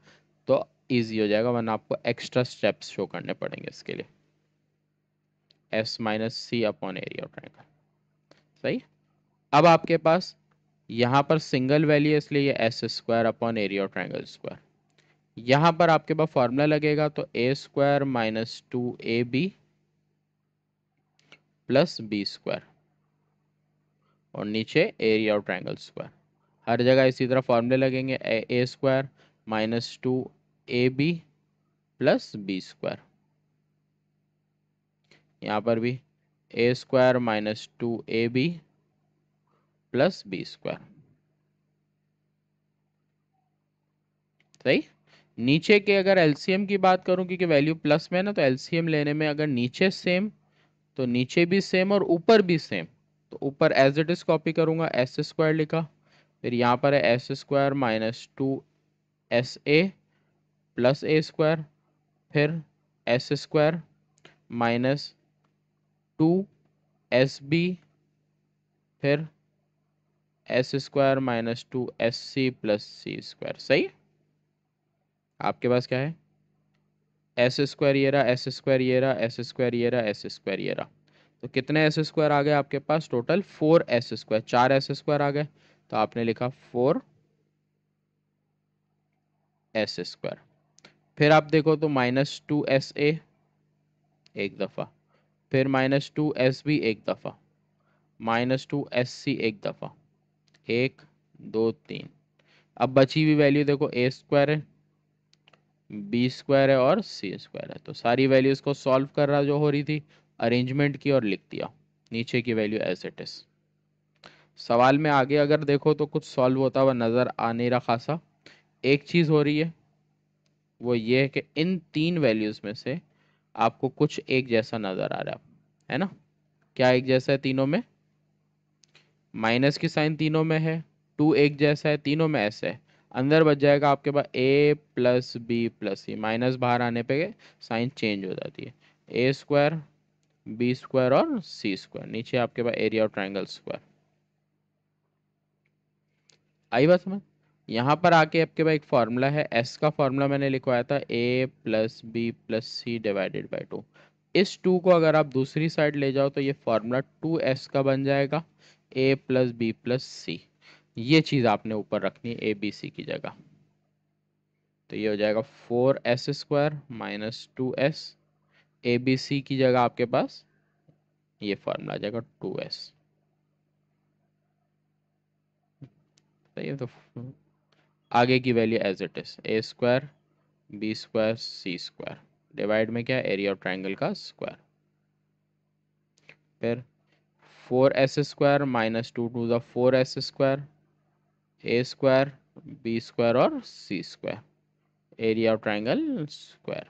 तो इजी हो जाएगा, वरना आपको एक्स्ट्रा स्टेप्स शो करने पड़ेंगे इसके लिए। S minus C upon area of triangle, सही। अब आपके पास यहाँ पर सिंगल वैल्यू है, इसलिए ये S² upon area of triangle square. यहाँ पर आपके पास फॉर्मूला लगेगा तो A² minus 2AB plus B² और नीचे एरिया ऑफ ट्रायंगल स्क्वायर। हर जगह इसी तरह फॉर्मूले लगेंगे, A² minus 2AB plus B²। यहाँ पर भी A² minus 2AB plus B², सही। नीचे के अगर एलसीएम की बात करूं, क्योंकि वैल्यू प्लस में है ना, तो एलसीएम लेने में अगर नीचे सेम तो नीचे भी सेम और ऊपर भी सेम, तो ऊपर एज इट इज कॉपी करूंगा, S² लिखा। फिर यहाँ पर है S² minus 2SA plus A², फिर S² माइनस 2SB, फिर S² minus 2SC plus C², सही। आपके पास क्या है, S² ये रहा, S² ये रहा, S² ये रहा, S² ये रहा। तो कितने S² आ गए आपके पास, टोटल 4S², 4S² आ गए। तो आपने लिखा 4S²। फिर आप देखो तो माइनस 2SA एक दफ़ा, फिर माइनस 2SB एक दफ़ा, माइनस 2SC एक दफ़ा, 1 2 3। अब बची हुई वैल्यू देखो, A² है, B² है और C² है। तो सारी वैल्यूज को सॉल्व कर रहा जो हो रही थी, अरेंजमेंट की और लिख दिया नीचे की वैल्यू एज इट इज। सवाल में आगे अगर देखो तो कुछ सॉल्व होता हुआ नजर आ नहीं रहा खासा। एक चीज हो रही है, वो ये है कि इन तीन वैल्यूज में से आपको कुछ एक जैसा नजर आ रहा है ना। क्या एक जैसा है तीनों में, माइनस की साइन तीनों में है, 2 एक जैसा है, तीनों में ऐसे है। अंदर बच जाएगा आपके पास A plus B plus C, minus बाहर आने पे साइन चेंज हो जाती है, A² B² और C²। नीचे आपके पास एरिया ऑफ ट्रायंगल स्क्वायर। आई बात समझ। यहाँ पर आके आपके पास एक फॉर्मूला है, एस का फॉर्मूला मैंने लिखवाया था A plus B plus C divided by 2। इस 2 को अगर आप दूसरी साइड ले जाओ तो ये फॉर्मूला 2S का बन जाएगा, A प्लस बी प्लस सी। ये चीज़ आपने ऊपर रखनी है ABC की जगह। तो ये हो जाएगा 4S² माइनस 2S। ABC की जगह आपके पास ये फॉर्मूला आ जाएगा 2S। सही है। तो आगे की value as it is, A² B² C² divide में क्या, एरिया ऑफ ट्रायंगल का स्क्वायर। फिर 4S² minus 2 to the 4S², A² B² और C², area of triangle square.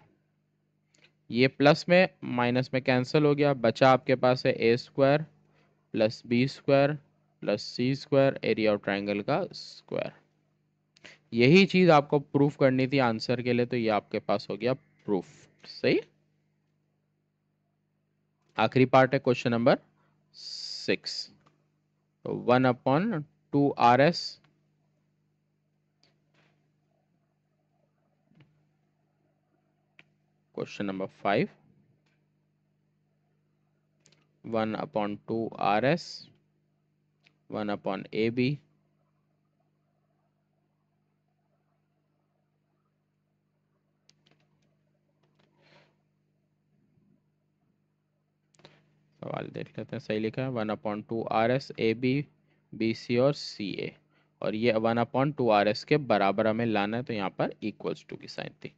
ये प्लस में माइनस में कैंसिल हो गया, बचा आपके पास है A² plus B² plus C², area of triangle का स्क्वायर। यही चीज आपको प्रूफ करनी थी आंसर के लिए, तो ये आपके पास हो गया प्रूफ। सही। आखिरी पार्ट है क्वेश्चन नंबर 6। तो 1/2 RS, question number 5, 1/2 RS, 1/AB, सवाल देख लेते हैं। सही लिखा है 1/2 RS, AB, BC और CA, और ये 1/2 RS के बराबर हमें लाना है, तो यहाँ पर इक्वल्स टू की साइन थी।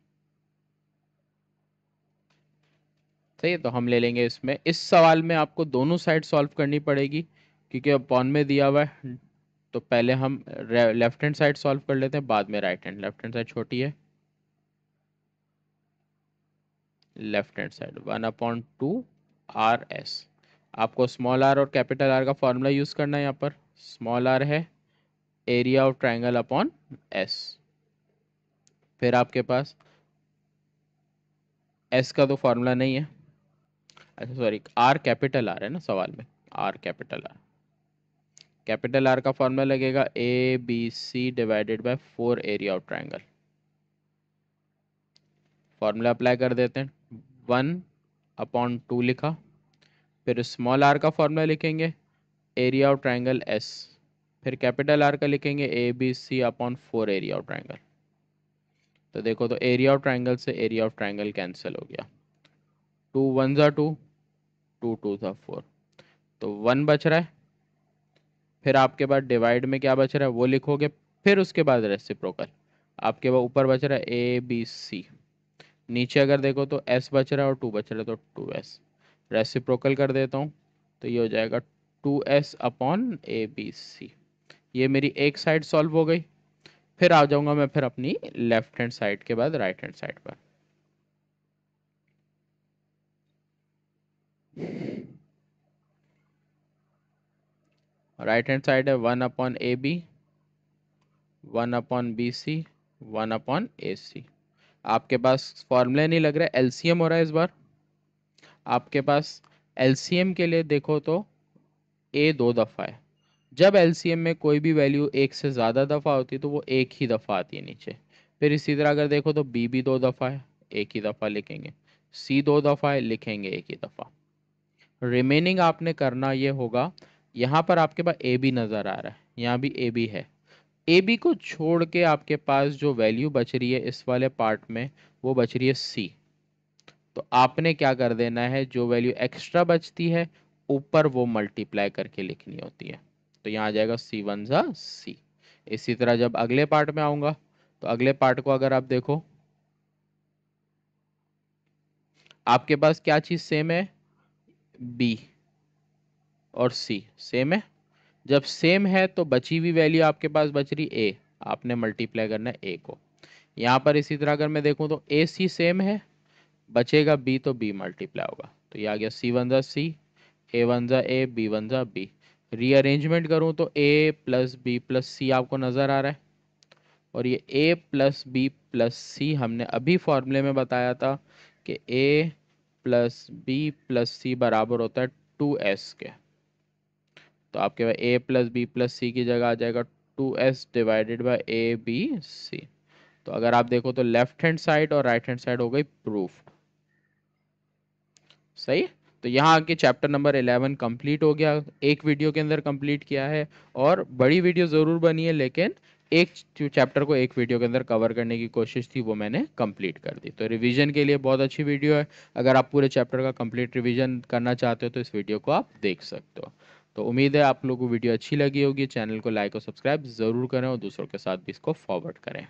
सही है, तो हम ले लेंगे इसमें, इस सवाल में आपको दोनों साइड सॉल्व करनी पड़ेगी, क्योंकि अपॉन में दिया हुआ है। तो पहले हम लेफ्ट हैंड साइड सॉल्व कर लेते हैं, बाद में right hand. Left hand side छोटी है, लेफ्ट हैंड साइड 1/2 RS। आपको स्मॉल आर और कैपिटल आर का फॉर्मूला यूज करना है। यहाँ पर स्मॉल आर है area of triangle upon S. फिर आपके पास एस का तो फॉर्मूला नहीं है, अच्छा सॉरी, आर कैपिटल आर है ना सवाल में, are capital R. Capital R का फॉर्मूला लगेगा ABC/4 area of triangle. Formula apply कर देते हैं। 1/2 लिखा, फिर स्मॉल आर का फॉर्मूला लिखेंगे एरिया ऑफ ट्राइंगल एस, फिर कैपिटल आर का लिखेंगे ABC/4 एरिया ऑफ ट्राइंगल। तो देखो, तो एरिया ऑफ ट्राइंगल से एरिया ऑफ ट्राइंगल कैंसिल हो गया, 2 1 ज़ा 2, 2 2 ज़ा 4, तो 1 बच रहा है। फिर आपके पास डिवाइड में क्या बच रहा है वो लिखोगे, फिर उसके बाद रेसिप्रोकल। आपके पास ऊपर बच रहा है ABC, नीचे अगर देखो तो S बच रहा है और 2 बच रहा है, तो 2S। रेसिप्रोकल कर देता हूँ, तो ये हो जाएगा 2S/ABC। ये मेरी एक साइड सॉल्व हो गई। फिर आ जाऊंगा मैं फिर अपनी लेफ्ट हैंड साइड के बाद राइट हैंड साइड पर। राइट हैंड साइड है 1/AB, 1/BC, 1/AC। आपके पास फॉर्मूला नहीं लग रहा है, एलसीएम हो रहा है इस बार आपके पास। एलसीएम के लिए देखो तो ए 2 दफ़ा है। जब एलसीएम में कोई भी वैल्यू एक से ज़्यादा दफ़ा होती है तो वो एक ही दफ़ा आती है नीचे। फिर इसी तरह अगर देखो तो बी भी 2 दफ़ा है, एक ही दफ़ा लिखेंगे। सी 2 दफ़ा है, लिखेंगे एक ही दफ़ा। रिमेनिंग आपने करना ये होगा, यहाँ पर आपके पास ए बी नज़र आ रहा है, यहाँ भी ए बी है। ए बी को छोड़ के आपके पास जो वैल्यू बच रही है इस वाले पार्ट में, वो बच रही है सी। तो आपने क्या कर देना है, जो वैल्यू एक्स्ट्रा बचती है ऊपर वो मल्टीप्लाई करके लिखनी होती है। तो यहाँ आ जाएगा C1 ज़ा C। इसी तरह जब अगले पार्ट में आऊंगा, तो अगले पार्ट को अगर आप देखो, आपके पास क्या चीज़ सेम है, B और C सेम है। जब सेम है तो बची हुई वैल्यू आपके पास बच रही A, आपने मल्टीप्लाई करना है A को। यहाँ पर इसी तरह अगर मैं देखूँ तो AC सेम है, बचेगा B तो B मल्टीप्लाई होगा। तो ये आ गया C1 ज़ा C, A1 ज़ा A, B1 ज़ा B। रीअरेंजमेंट करूँ तो A plus B plus C आपको नज़र आ रहा है, और ये A plus B plus C हमने अभी फॉर्मूले में बताया था कि A plus B plus C बराबर होता है 2S के। तो आपके पास A plus B plus C की जगह आ जाएगा 2S डिवाइडेड बाई ABC। तो अगर आप देखो तो लेफ्ट हैंड साइड और राइट हैंड साइड हो गई प्रूफ। सही। तो यहाँ आके चैप्टर नंबर 11 कंप्लीट हो गया, एक वीडियो के अंदर कंप्लीट किया है। और बड़ी वीडियो ज़रूर बनी है, लेकिन एक चैप्टर को एक वीडियो के अंदर कवर करने की कोशिश थी, वो मैंने कंप्लीट कर दी। तो रिवीजन के लिए बहुत अच्छी वीडियो है। अगर आप पूरे चैप्टर का कंप्लीट रिवीजन करना चाहते हो तो इस वीडियो को आप देख सकते हो। तो उम्मीद है आप लोगों को वीडियो अच्छी लगी होगी। चैनल को लाइक और सब्सक्राइब ज़रूर करें और दूसरों के साथ भी इसको फॉरवर्ड करें।